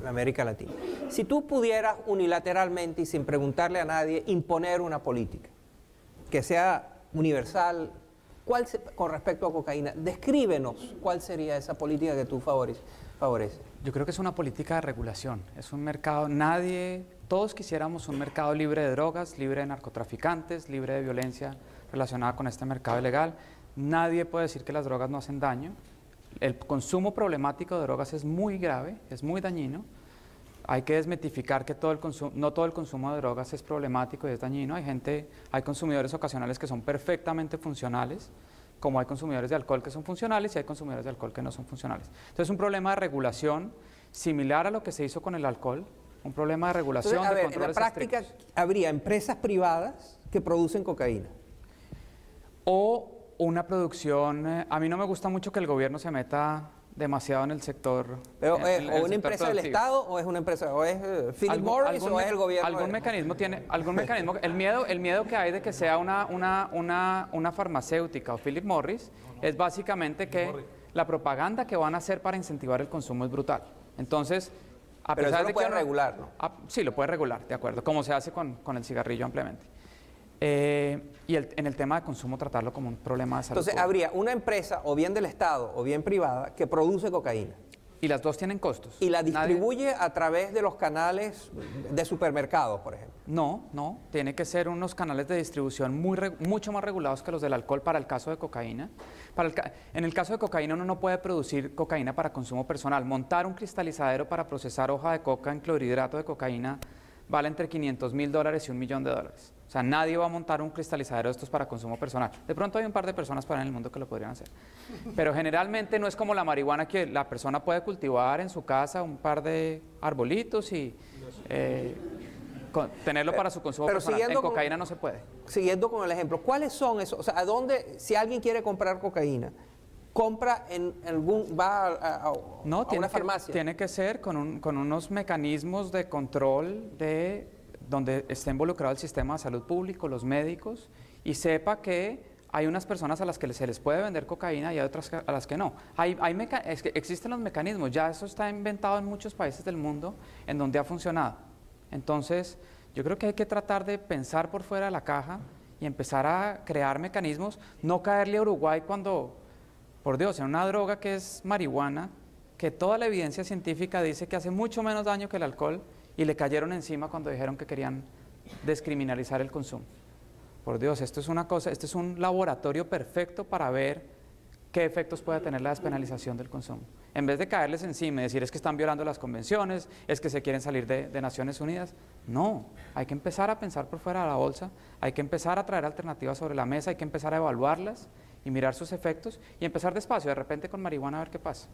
de América Latina. Si tú pudieras unilateralmente y sin preguntarle a nadie imponer una política que sea universal, con respecto a cocaína, descríbenos cuál sería esa política que tú favoreces. Yo creo que es una política de regulación, es un mercado, todos quisiéramos un mercado libre de drogas, libre de narcotraficantes, libre de violencia relacionada con este mercado ilegal. Nadie puede decir que las drogas no hacen daño. El consumo problemático de drogas es muy grave, es muy dañino. Hay que desmitificar que no todo el consumo de drogas es problemático y es dañino. Hay consumidores ocasionales que son perfectamente funcionales, como hay consumidores de alcohol que son funcionales y hay consumidores de alcohol que no son funcionales. Entonces es un problema de regulación similar a lo que se hizo con el alcohol, un problema de regulación. Entonces, en la práctica habría empresas privadas que producen cocaína. O una producción, a mí no me gusta mucho que el gobierno se meta demasiado en el sector. Pero, ¿o una empresa del Estado o es una empresa, o es Philip Morris o es el gobierno? Algún mecanismo tiene, el miedo que hay de que sea una farmacéutica o Philip Morris es básicamente que la propaganda que van a hacer para incentivar el consumo es brutal. Entonces, a pero pesar eso de lo puede que regular, ¿no? Sí, lo puede regular, de acuerdo, como se hace con el cigarrillo ampliamente. Y en el tema de consumo tratarlo como un problema de salud. Entonces habría una empresa, o bien del Estado o bien privada, que produce cocaína. Y las dos tienen costos. ¿Y la distribuye a través de los canales de supermercados, por ejemplo? No, tiene que ser unos canales de distribución mucho más regulados que los del alcohol para el caso de cocaína. En el caso de cocaína uno no puede producir cocaína para consumo personal. Montar un cristalizadero para procesar hoja de coca en clorhidrato de cocaína vale entre $500.000 y $1 millón. O sea, nadie va a montar un cristalizadero de estos para consumo personal. De pronto hay un par de personas en el mundo que lo podrían hacer. Pero generalmente no es como la marihuana, que la persona puede cultivar en su casa un par de arbolitos y tenerlo para su consumo personal. En cocaína no se puede. Siguiendo con el ejemplo, ¿cuáles son esos? O sea, ¿a dónde, si alguien quiere comprar cocaína, compra va a una farmacia? Tiene que ser con unos mecanismos de control de donde esté involucrado el sistema de salud público, los médicos, y sepa que hay unas personas a las que se les puede vender cocaína y hay otras a las que no. Es que existen los mecanismos, ya eso está inventado en muchos países del mundo en donde ha funcionado. Entonces, yo creo que hay que tratar de pensar por fuera de la caja y empezar a crear mecanismos, no caerle a Uruguay cuando, por Dios, en una droga que es marihuana, que toda la evidencia científica dice que hace mucho menos daño que el alcohol, y le cayeron encima cuando dijeron que querían descriminalizar el consumo. Por Dios, esto es una cosa, este es un laboratorio perfecto para ver qué efectos puede tener la despenalización del consumo. En vez de caerles encima y decir es que están violando las convenciones, es que se quieren salir de Naciones Unidas, no, hay que empezar a pensar por fuera de la bolsa, hay que empezar a traer alternativas sobre la mesa, hay que empezar a evaluarlas y mirar sus efectos y empezar despacio, de repente con marihuana a ver qué pasa.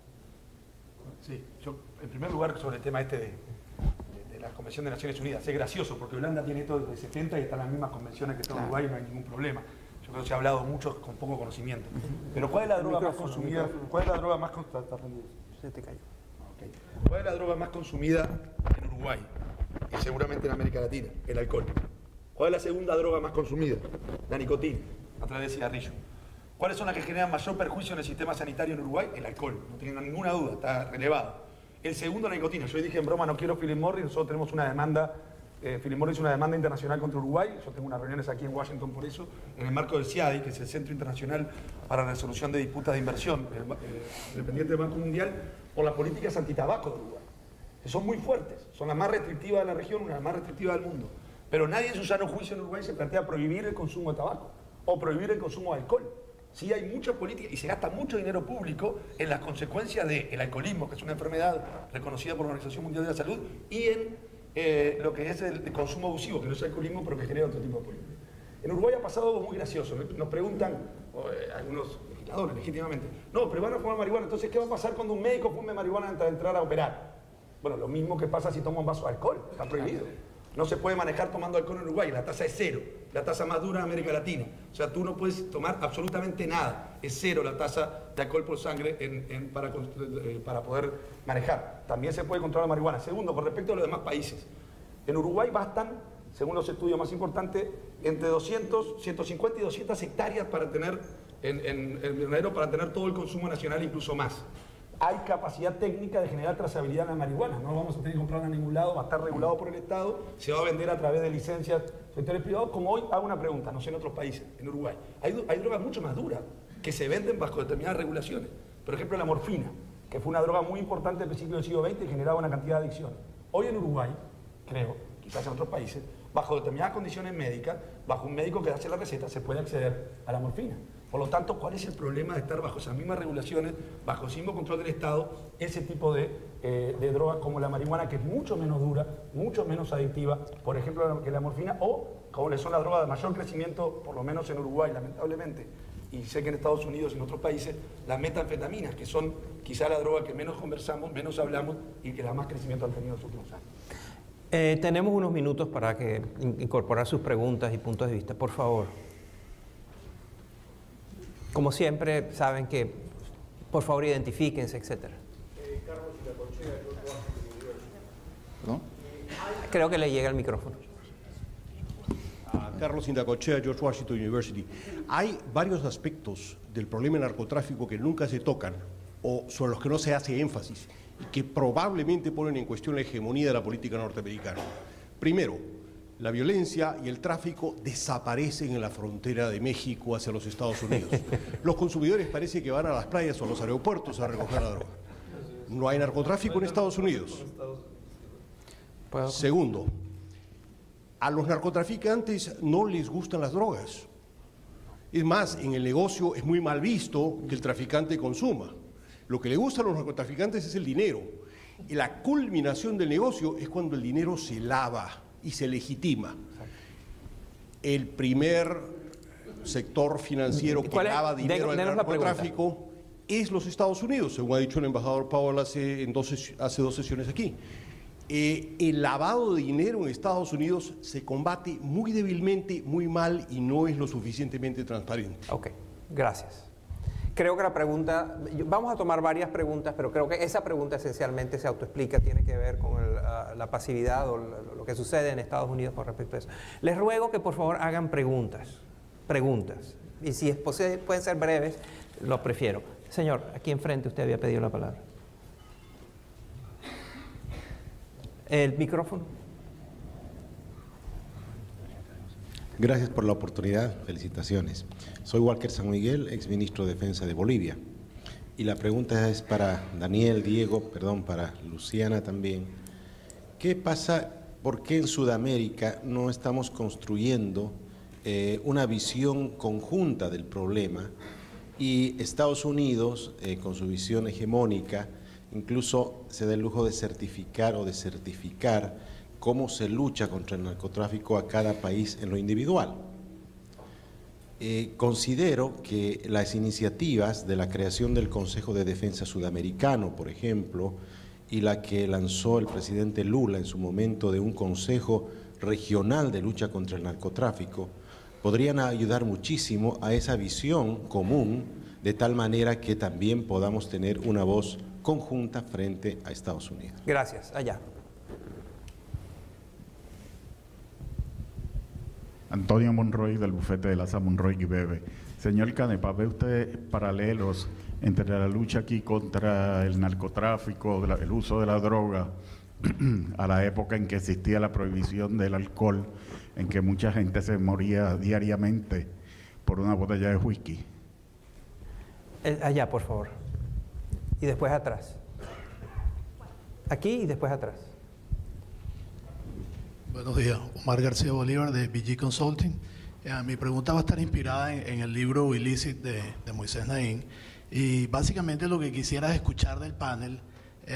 Sí, yo en primer lugar sobre el tema este de la Convención de Naciones Unidas, es gracioso porque Holanda tiene esto desde 70 y están las mismas convenciones que está Uruguay y no hay ningún problema. Yo creo que se ha hablado mucho con poco conocimiento. Pero ¿cuál es la droga más consumida? ¿Cuál es la droga más consumida? Se te cayó. Okay. ¿Cuál es la droga más consumida en Uruguay? Y seguramente en América Latina, el alcohol. ¿Cuál es la segunda droga más consumida? La nicotina, a través de cigarrillo. ¿Cuáles son las que generan mayor perjuicio en el sistema sanitario en Uruguay? El alcohol, no tengan ninguna duda, está relevado. El segundo, la nicotina. Yo dije en broma, no quiero Philip Morris, nosotros tenemos una demanda, Philip Morris hizo una demanda internacional contra Uruguay, yo tengo unas reuniones aquí en Washington por eso, en el marco del CIADI, que es el Centro Internacional para la Resolución de Disputas de Inversión, dependiente del Banco Mundial, por las políticas antitabaco de Uruguay, que son muy fuertes, son las más restrictivas de la región, una de las más restrictivas del mundo. Pero nadie en su sano juicio en Uruguay se plantea prohibir el consumo de tabaco o prohibir el consumo de alcohol. Sí hay muchas políticas y se gasta mucho dinero público en las consecuencias del alcoholismo, que es una enfermedad reconocida por la Organización Mundial de la Salud, y en lo que es el consumo abusivo, que no es alcoholismo, pero que genera otro tipo de política. En Uruguay ha pasado algo muy gracioso. Nos preguntan algunos legisladores, legítimamente, no, pero van a fumar marihuana, entonces ¿qué va a pasar cuando un médico fume marihuana antes de entrar a operar? Bueno, lo mismo que pasa si toma un vaso de alcohol, está prohibido. No se puede manejar tomando alcohol en Uruguay, la tasa es cero, la tasa más dura de América Latina. O sea, tú no puedes tomar absolutamente nada, es cero la tasa de alcohol por sangre para poder manejar. También se puede controlar la marihuana. Segundo, con respecto a los demás países, en Uruguay bastan, según los estudios más importantes, entre 200, 150 y 200 hectáreas para tener, en el invernadero para tener todo el consumo nacional, incluso más. Hay capacidad técnica de generar trazabilidad en la marihuana, no vamos a tener que comprarla a ningún lado, va a estar regulado por el Estado, se va a vender a través de licencias sectores privados, como hoy hago una pregunta, no sé en otros países, en Uruguay. Hay drogas mucho más duras que se venden bajo determinadas regulaciones. Por ejemplo, la morfina, que fue una droga muy importante al principio del siglo XX y generaba una cantidad de adicciones. Hoy en Uruguay, creo, quizás en otros países, bajo determinadas condiciones médicas, bajo un médico que hace la receta, se puede acceder a la morfina. Por lo tanto, ¿cuál es el problema de estar bajo esas mismas regulaciones, bajo el mismo control del Estado, ese tipo de drogas como la marihuana, que es mucho menos dura, mucho menos adictiva, por ejemplo, que la morfina, o como son las drogas de mayor crecimiento, por lo menos en Uruguay, lamentablemente, y sé que en Estados Unidos y en otros países, las metanfetaminas, que son quizá la droga que menos conversamos, menos hablamos y que la más crecimiento han tenido en los últimos años. Tenemos unos minutos para incorporar sus preguntas y puntos de vista, por favor. Como siempre, saben que, por favor, identifíquense, etc. Carlos Indacochea, George Washington University. ¿No? Creo que le llega el micrófono. Carlos Indacochea, George Washington University. Hay varios aspectos del problema del narcotráfico que nunca se tocan o sobre los que no se hace énfasis y que probablemente ponen en cuestión la hegemonía de la política norteamericana. Primero, la violencia y el tráfico desaparecen en la frontera de México hacia los Estados Unidos. Los consumidores parece que van a las playas o a los aeropuertos a recoger la droga. No hay narcotráfico en Estados Unidos. Segundo, a los narcotraficantes no les gustan las drogas. Es más, en el negocio es muy mal visto que el traficante consuma. Lo que le gusta a los narcotraficantes es el dinero. Y la culminación del negocio es cuando el dinero se lava y se legitima. El primer sector financiero que lava dinero al narcotráfico es los Estados Unidos, según ha dicho el embajador Powell hace 2 sesiones aquí. El lavado de dinero en Estados Unidos se combate muy débilmente, muy mal y no es lo suficientemente transparente. Ok, gracias. Creo que la pregunta, vamos a tomar varias preguntas, pero creo que esa pregunta esencialmente se autoexplica, tiene que ver con la pasividad o lo que sucede en Estados Unidos con respecto a eso. Les ruego que por favor hagan preguntas, y si es posible, pueden ser breves, lo prefiero. Señor, aquí enfrente usted había pedido la palabra. El micrófono. Gracias por la oportunidad, felicitaciones. Soy Walker San Miguel, exministro de Defensa de Bolivia. Y la pregunta es para Daniel, Diego, para Luciana también. ¿Qué pasa, por qué en Sudamérica no estamos construyendo una visión conjunta del problema? Y Estados Unidos, con su visión hegemónica, incluso se da el lujo de certificar cómo se lucha contra el narcotráfico a cada país en lo individual. Considero que las iniciativas de la creación del Consejo de Defensa Sudamericano, por ejemplo, y la que lanzó el presidente Lula en su momento de un Consejo Regional de Lucha contra el Narcotráfico, podrían ayudar muchísimo a esa visión común, de tal manera que también podamos tener una voz conjunta frente a Estados Unidos. Gracias. Allá. Antonio Monroy, del bufete de Laza Monroy y Bebe. Señor Canepa, ¿ve usted paralelos entre la lucha aquí contra el narcotráfico, el uso de la droga, a la época en que existía la prohibición del alcohol, en que mucha gente se moría diariamente por una botella de whisky? Allá, por favor. Y después atrás. Aquí y después atrás. Buenos días, Omar García Bolívar de BG Consulting. Mi pregunta va a estar inspirada en el libro Illicit de Moisés Naín, y básicamente lo que quisiera es escuchar del panel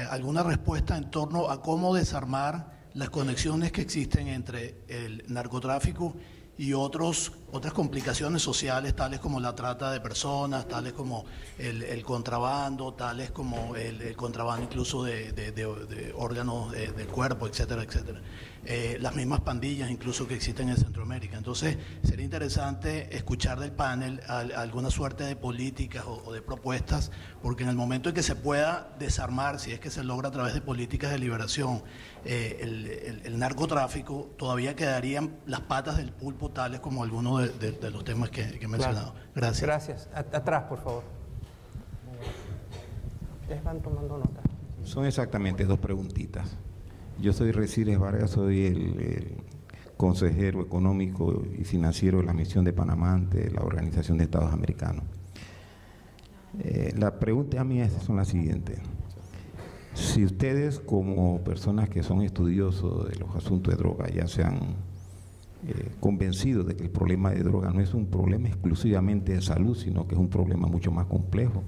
alguna respuesta en torno a cómo desarmar las conexiones que existen entre el narcotráfico y otras complicaciones sociales, tales como la trata de personas, tales como el contrabando, tales como el contrabando incluso de órganos del cuerpo, etcétera, etcétera. Las mismas pandillas incluso que existen en Centroamérica. Entonces, sería interesante escuchar del panel alguna suerte de políticas o de propuestas, porque en el momento en que se pueda desarmar, si es que se logra a través de políticas de liberación, el narcotráfico, todavía quedarían las patas del pulpo, tales como algunos de los temas que he mencionado. Claro. Gracias. Gracias. Atrás, por favor. Ustedes van tomando nota. Son exactamente dos preguntitas. Yo soy Resiles Vargas, soy el consejero económico y financiero de la Misión de Panamá ante la Organización de Estados Americanos. La pregunta mía son las siguientes. Si ustedes, como personas que son estudiosos de los asuntos de droga, ya se han convencido de que el problema de droga no es un problema exclusivamente de salud, sino que es un problema mucho más complejo,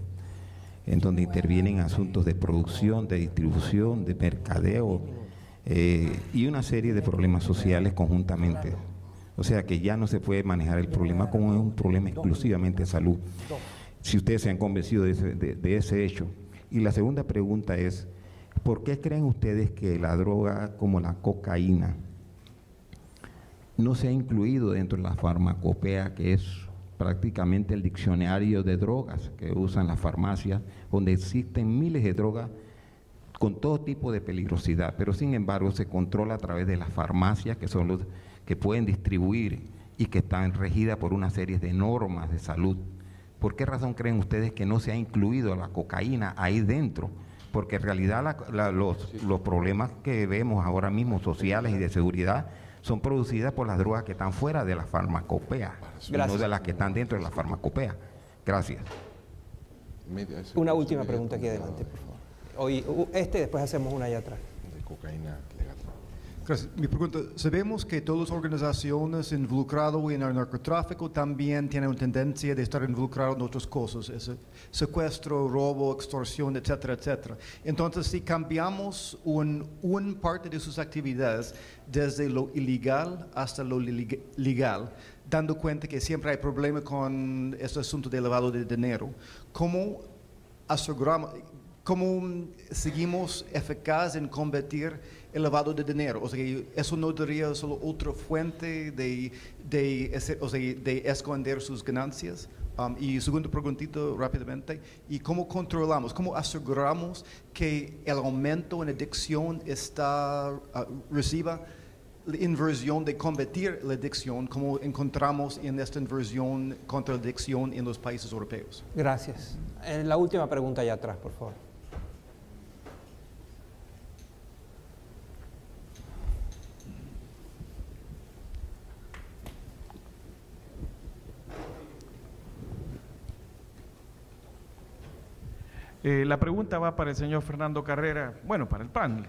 en donde intervienen asuntos de producción, de distribución, de mercadeo, y una serie de problemas sociales conjuntamente. O sea que ya no se puede manejar el problema como un problema exclusivamente de salud, si ustedes se han convencido de ese hecho. Y la segunda pregunta es, ¿por qué creen ustedes que la droga como la cocaína no se ha incluido dentro de la farmacopea, que es prácticamente el diccionario de drogas que usan las farmacias, donde existen miles de drogas con todo tipo de peligrosidad, pero sin embargo se controla a través de las farmacias, que son los que pueden distribuir y que están regidas por una serie de normas de salud? ¿Por qué razón creen ustedes que no se ha incluido la cocaína ahí dentro? Porque en realidad los problemas que vemos ahora mismo, sociales y de seguridad, son producidas por las drogas que están fuera de la farmacopea, no de las que están dentro de la farmacopea. Gracias. Una última pregunta aquí adelante, por favor. Hoy, después hacemos una allá atrás. De cocaína legal. Gracias. Mi pregunta, sabemos que todas las organizaciones involucradas en el narcotráfico también tienen una tendencia de estar involucradas en otras cosas, secuestro, robo, extorsión, etcétera, etcétera. Entonces, si cambiamos una parte de sus actividades desde lo ilegal hasta lo legal, dando cuenta que siempre hay problemas con este asunto de lavado de dinero, ¿cómo seguimos eficaz en combatir el lavado de dinero? O sea, eso no sería solo otra fuente de esconder sus ganancias. Y segundo preguntito rápidamente, ¿y cómo controlamos, cómo aseguramos que el aumento en adicción reciba la inversión de combatir la adicción, como encontramos en esta inversión contra la adicción en los países europeos? Gracias. La última pregunta allá atrás, por favor. La pregunta va para el señor Fernando Carrera, bueno, para el panel.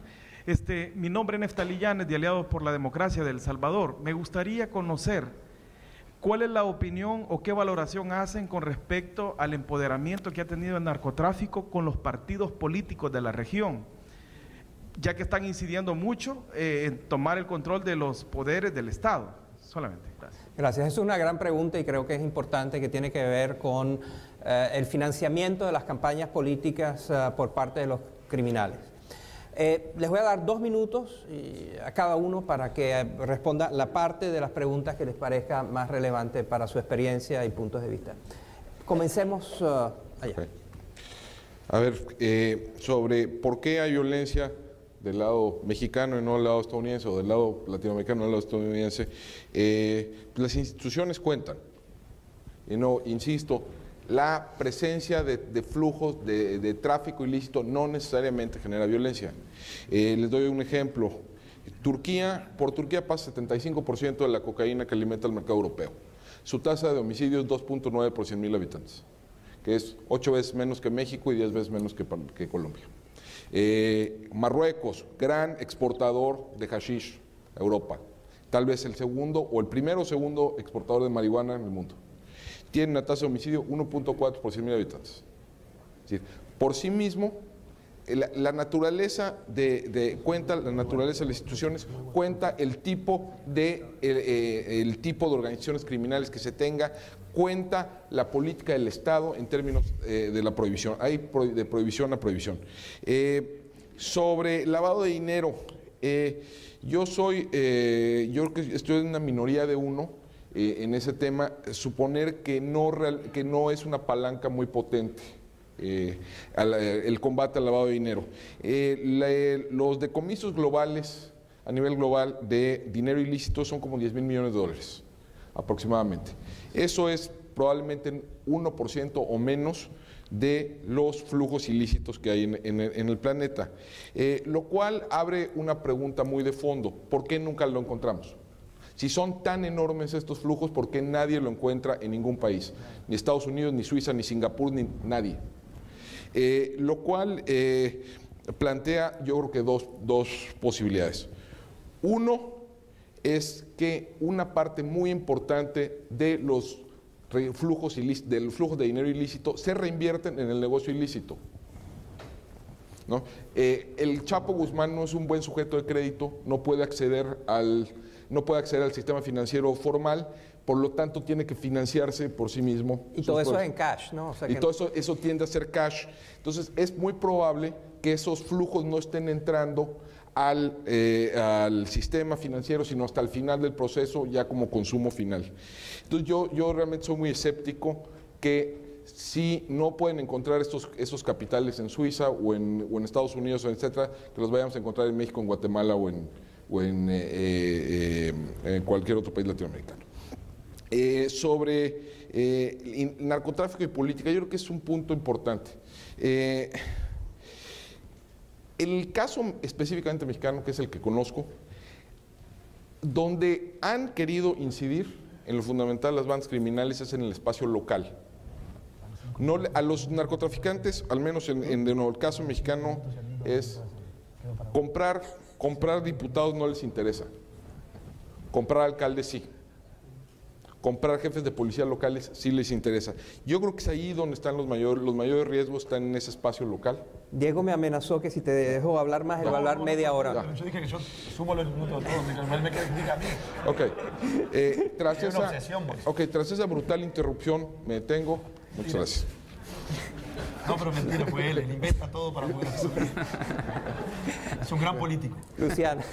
Mi nombre es Neftalí Llanes, de Aliados por la Democracia de El Salvador. Me gustaría conocer cuál es la opinión o qué valoración hacen con respecto al empoderamiento que ha tenido el narcotráfico con los partidos políticos de la región, ya que están incidiendo mucho en tomar el control de los poderes del Estado. Solamente, gracias. Gracias. Es una gran pregunta y creo que es importante, que tiene que ver con el financiamiento de las campañas políticas por parte de los criminales. Les voy a dar 2 minutos a cada uno para que responda la parte de las preguntas que les parezca más relevante para su experiencia y puntos de vista. Comencemos allá. Okay. A ver, sobre por qué hay violencia del lado mexicano y no del lado estadounidense, o del lado latinoamericano y no del lado estadounidense, las instituciones cuentan. Y no, insisto, la presencia de flujos de tráfico ilícito no necesariamente genera violencia. Les doy un ejemplo. Por Turquía pasa 75% de la cocaína que alimenta el mercado europeo. Su tasa de homicidio es 2.9 por 100,000 habitantes, que es 8 veces menos que México y 10 veces menos que Colombia. Marruecos, gran exportador de hashish a Europa, tal vez el segundo o el primero o segundo exportador de marihuana en el mundo. Tiene una tasa de homicidio 1.4 por 100,000 habitantes. Es decir, por sí mismo, la naturaleza cuenta la naturaleza de las instituciones, cuenta el tipo de organizaciones criminales que se tenga, cuenta la política del Estado en términos de la prohibición. Hay de prohibición a prohibición. Sobre lavado de dinero, yo creo que estoy en una minoría de uno en ese tema. Suponer que no es una palanca muy potente el combate al lavado de dinero. Los decomisos globales, a nivel global, de dinero ilícito son como 10,000 millones de dólares aproximadamente. Eso es probablemente 1% o menos de los flujos ilícitos que hay en el planeta, lo cual abre una pregunta muy de fondo: ¿por qué nunca lo encontramos? Si son tan enormes estos flujos, ¿por qué nadie lo encuentra en ningún país? Ni Estados Unidos, ni Suiza, ni Singapur, ni nadie. Lo cual plantea, yo creo que dos posibilidades. Uno es que una parte muy importante de los flujos de dinero ilícito se reinvierten en el negocio ilícito, ¿no? El Chapo Guzmán no es un buen sujeto de crédito, no puede acceder al sistema financiero formal, por lo tanto tiene que financiarse por sí mismo. Y todo eso es en cash, ¿no? O sea, y todo eso tiende a ser cash. Entonces es muy probable que esos flujos no estén entrando al sistema financiero, sino hasta el final del proceso, ya como consumo final. Entonces yo realmente soy muy escéptico que si no pueden encontrar esos capitales en Suiza o en Estados Unidos, etcétera, que los vayamos a encontrar en México, en Guatemala o en cualquier otro país latinoamericano. Sobre narcotráfico y política, yo creo que es un punto importante. El caso específicamente mexicano, que es el que conozco, donde han querido incidir en lo fundamental las bandas criminales es en el espacio local. No, a los narcotraficantes, al menos en el caso mexicano, es comprar diputados no les interesa, comprar alcaldes sí, comprar jefes de policía locales sí les interesa. Yo creo que es ahí donde están los mayores riesgos, están en ese espacio local. Diego me amenazó que si te dejo hablar más, él va a hablar media hora. Yo dije que yo sumo los minutos de todo, mientras él me critica a mí. Ok. Tras esa brutal interrupción, me detengo. Muchas gracias. No, pero mentira, fue él inventa todo para poder hacer. Es un gran político. Luciana.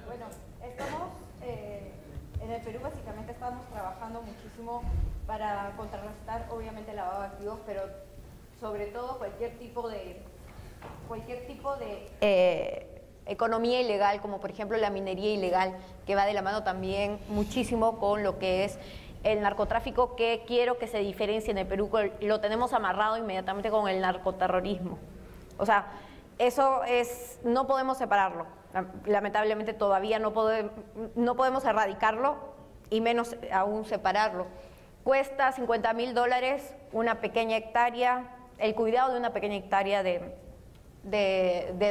Bueno, estamos en el Perú, básicamente estamos trabajando trabajando muchísimo para contrarrestar, obviamente, el lavado de activos, pero sobre todo cualquier tipo de economía ilegal, como por ejemplo la minería ilegal, que va de la mano también muchísimo con lo que es el narcotráfico, que quiero que se diferencie en el Perú. Lo tenemos amarrado inmediatamente con el narcoterrorismo. O sea, eso es, no podemos separarlo. Lamentablemente todavía no podemos erradicarlo y menos aún separarlo. Cuesta $50.000 una pequeña hectárea, el cuidado de una pequeña hectárea de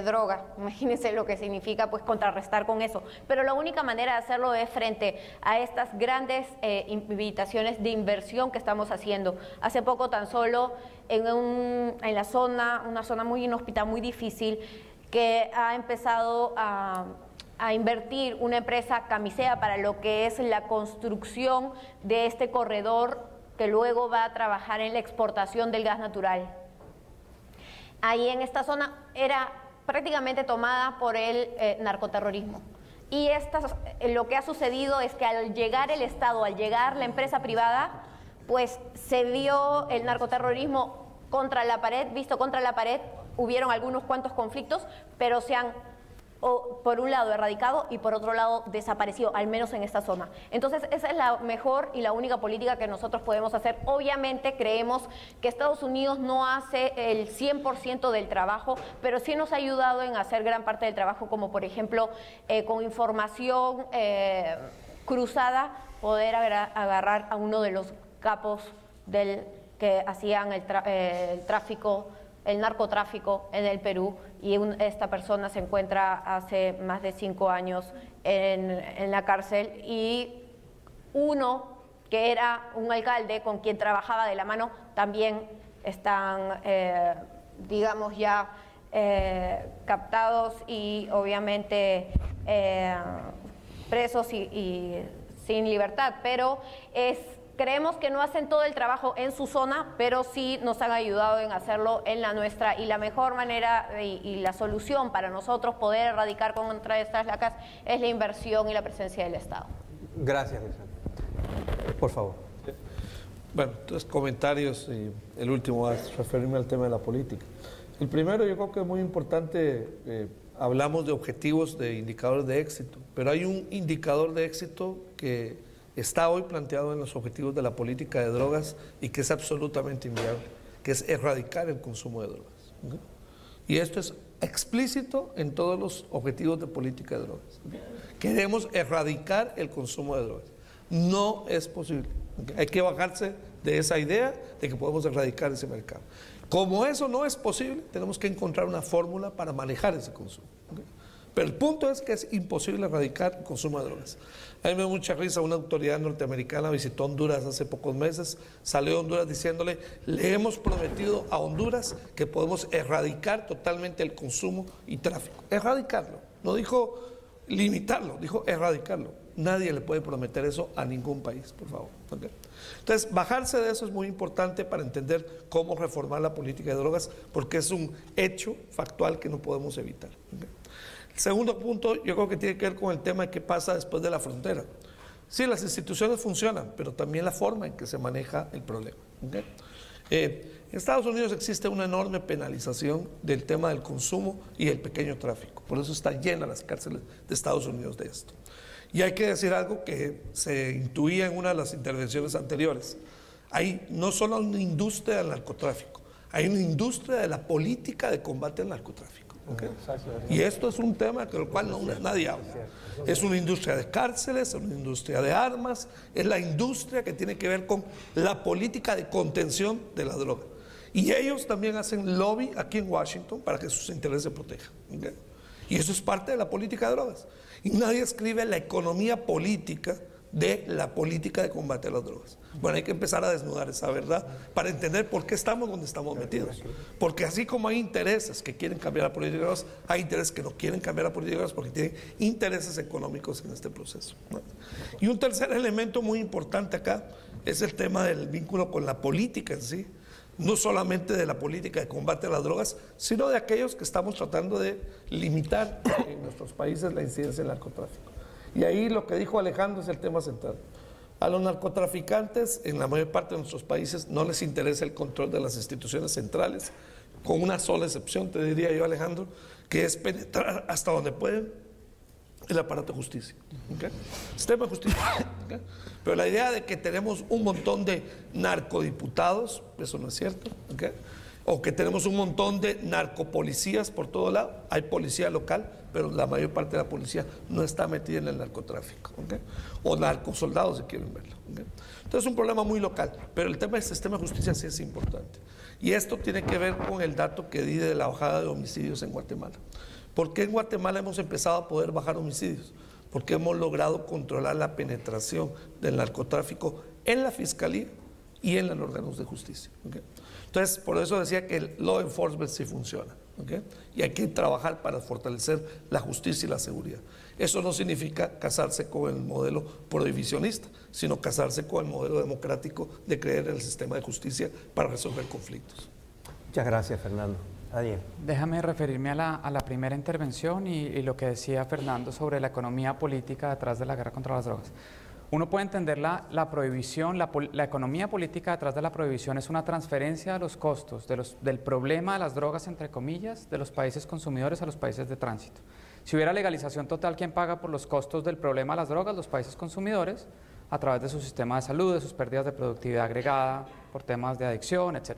droga. Imagínense lo que significa pues contrarrestar con eso. Pero la única manera de hacerlo es frente a estas grandes invitaciones de inversión que estamos haciendo. Hace poco tan solo en una zona muy inhóspita, muy difícil, que ha empezado a invertir una empresa Camisea para lo que es la construcción de este corredor que luego va a trabajar en la exportación del gas natural. Ahí en esta zona era prácticamente tomada por el narcoterrorismo. Y lo que ha sucedido es que al llegar el Estado, al llegar la empresa privada, pues se vio el narcoterrorismo visto contra la pared. Hubieron algunos cuantos conflictos, pero se han, por un lado, erradicado y por otro lado, desaparecido, al menos en esta zona. Entonces, esa es la mejor y la única política que nosotros podemos hacer. Obviamente, creemos que Estados Unidos no hace el 100% del trabajo, pero sí nos ha ayudado en hacer gran parte del trabajo, como por ejemplo, con información cruzada, poder agarrar a uno de los capos que hacían el narcotráfico en el Perú, y esta persona se encuentra hace más de 5 años en la cárcel, y uno que era un alcalde con quien trabajaba de la mano también están, digamos, ya captados y obviamente presos y sin libertad, pero creemos que no hacen todo el trabajo en su zona, pero sí nos han ayudado en hacerlo en la nuestra, y la mejor manera y la solución para nosotros poder erradicar contra estas lacras es la inversión y la presencia del Estado. Gracias, Luciana. Por favor. Bueno, 3 comentarios y el último va a referirme al tema de la política. El primero, yo creo que es muy importante, hablamos de objetivos, de indicadores de éxito, pero hay un indicador de éxito que está hoy planteado en los objetivos de la política de drogas y que es absolutamente inviable, que es erradicar el consumo de drogas. ¿Okay? Y esto es explícito en todos los objetivos de política de drogas. ¿Okay? Queremos erradicar el consumo de drogas. No es posible. ¿Okay? Hay que bajarse de esa idea de que podemos erradicar ese mercado. Como eso no es posible, tenemos que encontrar una fórmula para manejar ese consumo. ¿Okay? Pero el punto es que es imposible erradicar el consumo de drogas. A mí me da mucha risa, una autoridad norteamericana visitó Honduras hace pocos meses, salió de Honduras diciéndole: le hemos prometido a Honduras que podemos erradicar totalmente el consumo y tráfico. Erradicarlo, no dijo limitarlo, dijo erradicarlo. Nadie le puede prometer eso a ningún país, por favor. ¿Okay? Entonces, bajarse de eso es muy importante para entender cómo reformar la política de drogas, porque es un hecho factual que no podemos evitar. ¿Okay? El segundo punto, yo creo que tiene que ver con el tema de qué pasa después de la frontera. Sí, las instituciones funcionan, pero también la forma en que se maneja el problema. ¿Okay? En Estados Unidos existe una enorme penalización del tema del consumo y el pequeño tráfico. Por eso están llenas las cárceles de Estados Unidos de esto. Y hay que decir algo que se intuía en una de las intervenciones anteriores. Hay no solo una industria del narcotráfico, hay una industria de la política de combate al narcotráfico. ¿Okay? Y esto es un tema del cual nadie habla. Es una industria de cárceles, es una industria de armas, es la industria que tiene que ver con la política de contención de la droga. Y ellos también hacen lobby aquí en Washington para que sus intereses se protejan. ¿Okay? Y eso es parte de la política de drogas. Y nadie escribe la economía política de la política de combate a las drogas. Bueno, hay que empezar a desnudar esa verdad para entender por qué estamos donde estamos metidos. Porque así como hay intereses que quieren cambiar la política de drogas, hay intereses que no quieren cambiar la política de drogas porque tienen intereses económicos en este proceso, ¿no? Y un tercer elemento muy importante acá es el tema del vínculo con la política en sí. No solamente de la política de combate a las drogas, sino de aquellos que estamos tratando de limitar en nuestros países la incidencia del narcotráfico. Y ahí lo que dijo Alejandro es el tema central. A los narcotraficantes, en la mayor parte de nuestros países, no les interesa el control de las instituciones centrales, con una sola excepción, te diría yo, Alejandro, que es penetrar hasta donde pueden el aparato de justicia, ¿okay? Sistema de justicia, ¿okay? Pero la idea de que tenemos un montón de narcodiputados, eso no es cierto, ¿okay? O que tenemos un montón de narcopolicías por todo lado. Hay policía local, pero la mayor parte de la policía no está metida en el narcotráfico, ¿okay? O narcosoldados, si quieren verlo, ¿okay? Entonces es un problema muy local, pero el tema del sistema de justicia sí es importante. Y esto tiene que ver con el dato que di de la bajada de homicidios en Guatemala. ¿Por qué en Guatemala hemos empezado a poder bajar homicidios? Porque hemos logrado controlar la penetración del narcotráfico en la fiscalía y en los órganos de justicia, ¿okay? Entonces, por eso decía que el law enforcement sí funciona, ¿okay? Y hay que trabajar para fortalecer la justicia y la seguridad. Eso no significa casarse con el modelo prohibicionista, sino casarse con el modelo democrático de creer en el sistema de justicia para resolver conflictos. Muchas gracias, Fernando. Daniel. Déjame referirme a la primera intervención y lo que decía Fernando sobre la economía política detrás de la guerra contra las drogas. Uno puede entender la prohibición, la economía política detrás de la prohibición es una transferencia de los costos del problema de las drogas, entre comillas, de los países consumidores a los países de tránsito. Si hubiera legalización total, ¿quién paga por los costos del problema de las drogas? Los países consumidores, a través de su sistema de salud, de sus pérdidas de productividad agregada, por temas de adicción, etc.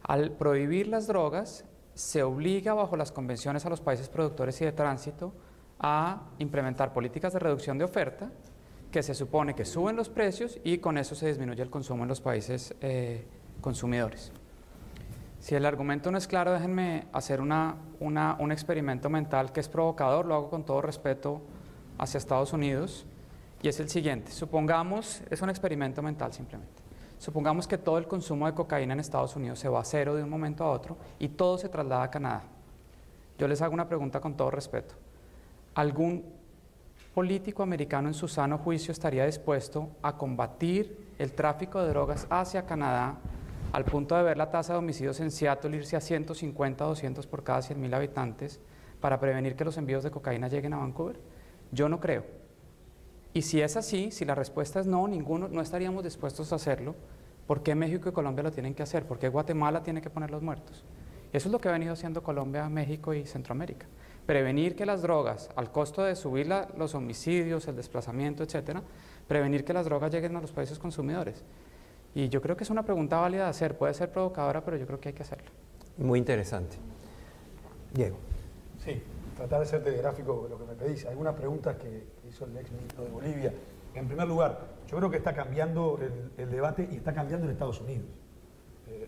Al prohibir las drogas, se obliga bajo las convenciones a los países productores y de tránsito a implementar políticas de reducción de oferta, que se supone que suben los precios y con eso se disminuye el consumo en los países consumidores. Si el argumento no es claro, déjenme hacer un experimento mental que es provocador, lo hago con todo respeto hacia Estados Unidos, y es el siguiente. Supongamos, es un experimento mental simplemente, supongamos que todo el consumo de cocaína en Estados Unidos se va a cero de un momento a otro y todo se traslada a Canadá. Yo les hago una pregunta con todo respeto. ¿Algún político americano en su sano juicio estaría dispuesto a combatir el tráfico de drogas hacia Canadá al punto de ver la tasa de homicidios en Seattle irse a 150, 200 por cada 100.000 habitantes para prevenir que los envíos de cocaína lleguen a Vancouver? Yo no creo. Y si es así, si la respuesta es no, no estaríamos dispuestos a hacerlo, ¿por qué México y Colombia lo tienen que hacer? ¿Por qué Guatemala tiene que poner los muertos? Y eso es lo que ha venido haciendo Colombia, México y Centroamérica. Prevenir que las drogas, al costo de subir los homicidios, el desplazamiento, etcétera, prevenir que las drogas lleguen a los países consumidores. Y yo creo que es una pregunta válida de hacer, puede ser provocadora, pero yo creo que hay que hacerlo. Muy interesante. Diego. Sí, tratar de ser telegráfico lo que me pedís. Algunas preguntas que hizo el ex ministro de Bolivia. En primer lugar, yo creo que está cambiando el debate y está cambiando en Estados Unidos.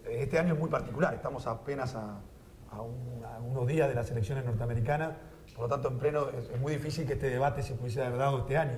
Este año es muy particular, estamos apenas a unos días de las elecciones norteamericanas, por lo tanto en pleno es muy difícil que este debate se pudiese haber dado este año.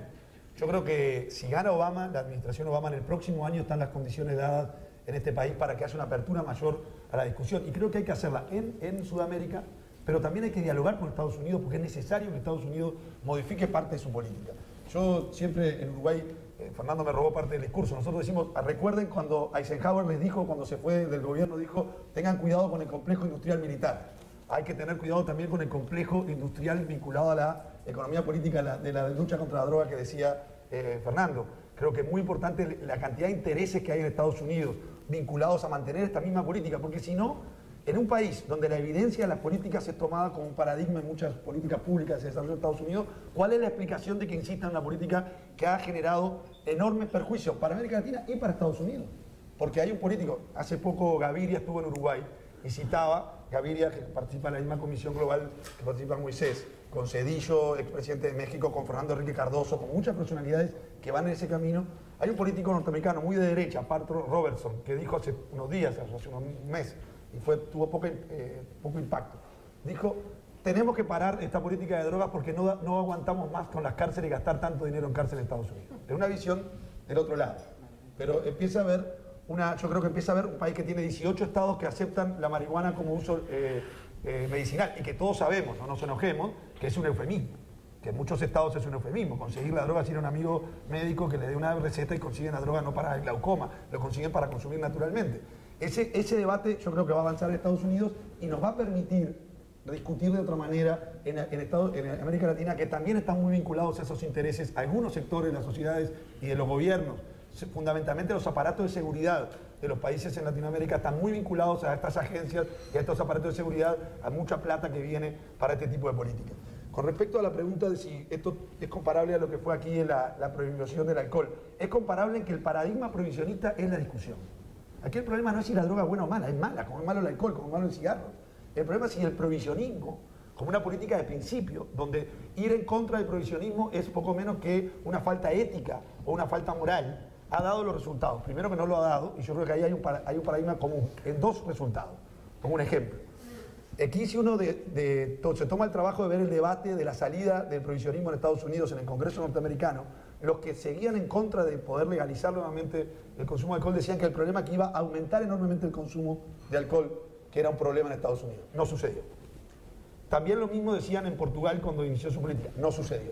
Yo creo que si gana Obama, la administración Obama, en el próximo año están las condiciones dadas en este país para que haya una apertura mayor a la discusión, y creo que hay que hacerla en Sudamérica, pero también hay que dialogar con Estados Unidos porque es necesario que Estados Unidos modifique parte de su política. Yo siempre en Uruguay, Fernando me robó parte del discurso, nosotros decimos, recuerden cuando Eisenhower les dijo, cuando se fue del gobierno, dijo, tengan cuidado con el complejo industrial militar. Hay que tener cuidado también con el complejo industrial vinculado a la economía política de la lucha contra la droga que decía Fernando. Creo que es muy importante la cantidad de intereses que hay en Estados Unidos vinculados a mantener esta misma política, porque si no, en un país donde la evidencia de las políticas es tomada como un paradigma en muchas políticas públicas de desarrollo de Estados Unidos, ¿cuál es la explicación de que insista en una política que ha generado enormes perjuicios para América Latina y para Estados Unidos? Porque hay un político, hace poco Gaviria estuvo en Uruguay y citaba, Gaviria, que participa en la misma comisión global que participa en Moisés, con Zedillo, expresidente de México, con Fernando Enrique Cardoso, con muchas personalidades que van en ese camino. Hay un político norteamericano muy de derecha, Pat Robertson, que dijo hace unos días, hace unos meses, y tuvo poco impacto. Dijo, tenemos que parar esta política de drogas porque no aguantamos más con las cárceles y gastar tanto dinero en cárceles en Estados Unidos. Es una visión del otro lado. Pero empieza a haber yo creo que empieza a haber un país que tiene 18 estados que aceptan la marihuana como uso medicinal y que todos sabemos, no nos enojemos, que es un eufemismo. Que en muchos estados es un eufemismo. Conseguir la droga, si era un amigo médico que le dé una receta y consiguen la droga no para el glaucoma, lo consiguen para consumir naturalmente. Ese debate yo creo que va a avanzar en Estados Unidos y nos va a permitir discutir de otra manera en América Latina, que también están muy vinculados a esos intereses, algunos sectores de las sociedades y de los gobiernos, fundamentalmente los aparatos de seguridad de los países en Latinoamérica están muy vinculados a estas agencias y a estos aparatos de seguridad, a mucha plata que viene para este tipo de política. Con respecto a la pregunta de si esto es comparable a lo que fue aquí en la prohibición del alcohol, es comparable en que el paradigma prohibicionista es la discusión. Aquí el problema no es si la droga es buena o mala, es mala, como es malo el alcohol, como es malo el cigarro. El problema es si el prohibicionismo, como una política de principio, donde ir en contra del prohibicionismo es poco menos que una falta ética o una falta moral, ha dado los resultados. Primero que no lo ha dado, y yo creo que ahí hay un paradigma común en dos resultados. Como un ejemplo. Aquí si uno se toma el trabajo de ver el debate de la salida del prohibicionismo en Estados Unidos en el Congreso norteamericano, los que seguían en contra de poder legalizar nuevamente el consumo de alcohol decían que el problema es que iba a aumentar enormemente el consumo de alcohol, que era un problema en Estados Unidos. No sucedió. También lo mismo decían en Portugal cuando inició su política. No sucedió.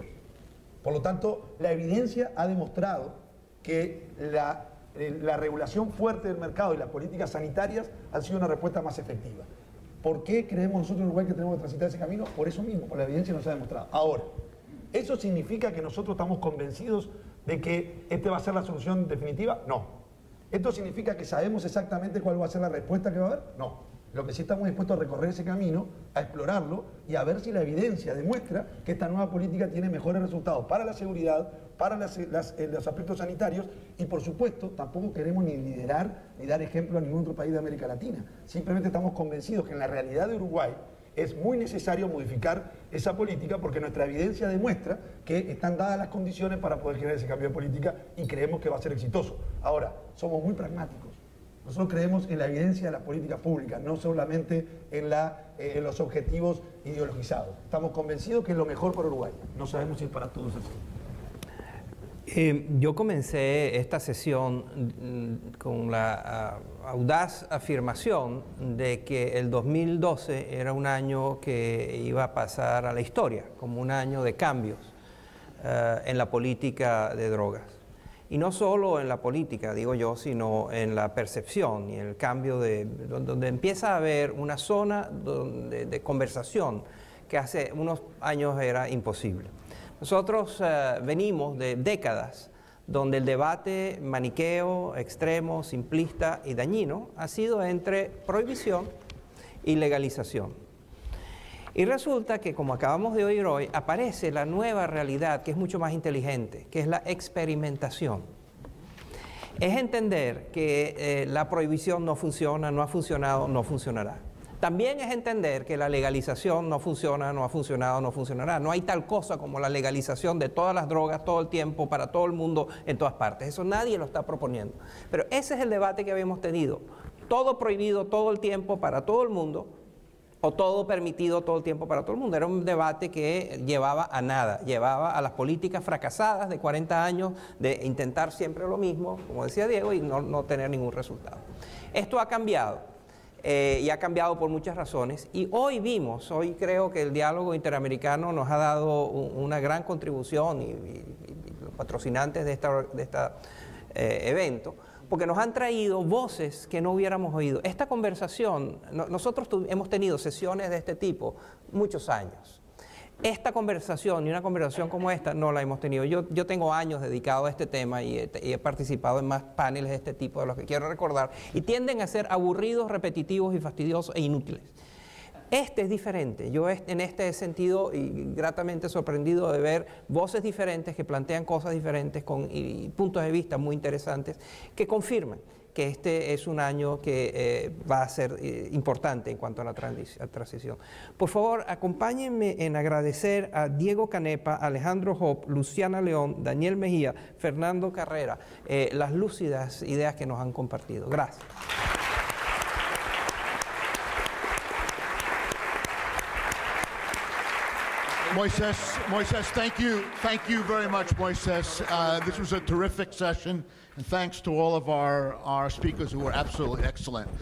Por lo tanto, la evidencia ha demostrado que la regulación fuerte del mercado y las políticas sanitarias han sido una respuesta más efectiva. ¿Por qué creemos nosotros en Uruguay que tenemos que transitar ese camino? Por eso mismo, por la evidencia nos ha demostrado. Ahora, ¿eso significa que nosotros estamos convencidos de que esta va a ser la solución definitiva? No. ¿Esto significa que sabemos exactamente cuál va a ser la respuesta que va a haber? No. Lo que sí estamos dispuestos a recorrer ese camino, a explorarlo y a ver si la evidencia demuestra que esta nueva política tiene mejores resultados para la seguridad, para los aspectos sanitarios y, por supuesto, tampoco queremos ni liderar ni dar ejemplo a ningún otro país de América Latina. Simplemente estamos convencidos que en la realidad de Uruguay es muy necesario modificar esa política porque nuestra evidencia demuestra que están dadas las condiciones para poder generar ese cambio de política y creemos que va a ser exitoso. Ahora, somos muy pragmáticos. Nosotros creemos en la evidencia de las políticas públicas, no solamente en los objetivos ideologizados. Estamos convencidos que es lo mejor para Uruguay. No sabemos si es para todos así. Yo comencé esta sesión con la audaz afirmación de que el 2012 era un año que iba a pasar a la historia, como un año de cambios en la política de drogas. Y no solo en la política, digo yo, sino en la percepción y el cambio donde empieza a haber una zona de conversación que hace unos años era imposible. Nosotros venimos de décadas donde el debate maniqueo, extremo, simplista y dañino ha sido entre prohibición y legalización. Y resulta que, como acabamos de oír hoy, aparece la nueva realidad que es mucho más inteligente, que es la experimentación. Es entender que la prohibición no funciona, no ha funcionado, no funcionará. También es entender que la legalización no funciona, no ha funcionado, no funcionará. No hay tal cosa como la legalización de todas las drogas todo el tiempo, para todo el mundo, en todas partes. Eso nadie lo está proponiendo. Pero ese es el debate que habíamos tenido. Todo prohibido todo el tiempo para todo el mundo, o todo permitido todo el tiempo para todo el mundo. Era un debate que llevaba a nada, llevaba a las políticas fracasadas de 40 años de intentar siempre lo mismo, como decía Diego, y no tener ningún resultado. Esto ha cambiado, y ha cambiado por muchas razones, y hoy creo que el diálogo interamericano nos ha dado una gran contribución, y los patrocinantes de este evento, porque nos han traído voces que no hubiéramos oído. Esta conversación, nosotros hemos tenido sesiones de este tipo muchos años. Esta conversación y una conversación como esta no la hemos tenido. Yo tengo años dedicado a este tema y he participado en más paneles de este tipo de los que quiero recordar, y tienden a ser aburridos, repetitivos y fastidiosos e inútiles. Este es diferente. Yo en este sentido y gratamente sorprendido de ver voces diferentes que plantean cosas diferentes y puntos de vista muy interesantes que confirman que este es un año que va a ser importante en cuanto a la transición. Por favor, acompáñenme en agradecer a Diego Canepa, Alejandro Hopp, Luciana León, Daniel Mejía, Fernando Carrera, las lúcidas ideas que nos han compartido. Gracias. Moises, thank you very much, Moises. This was a terrific session, and thanks to all of our speakers who were absolutely excellent.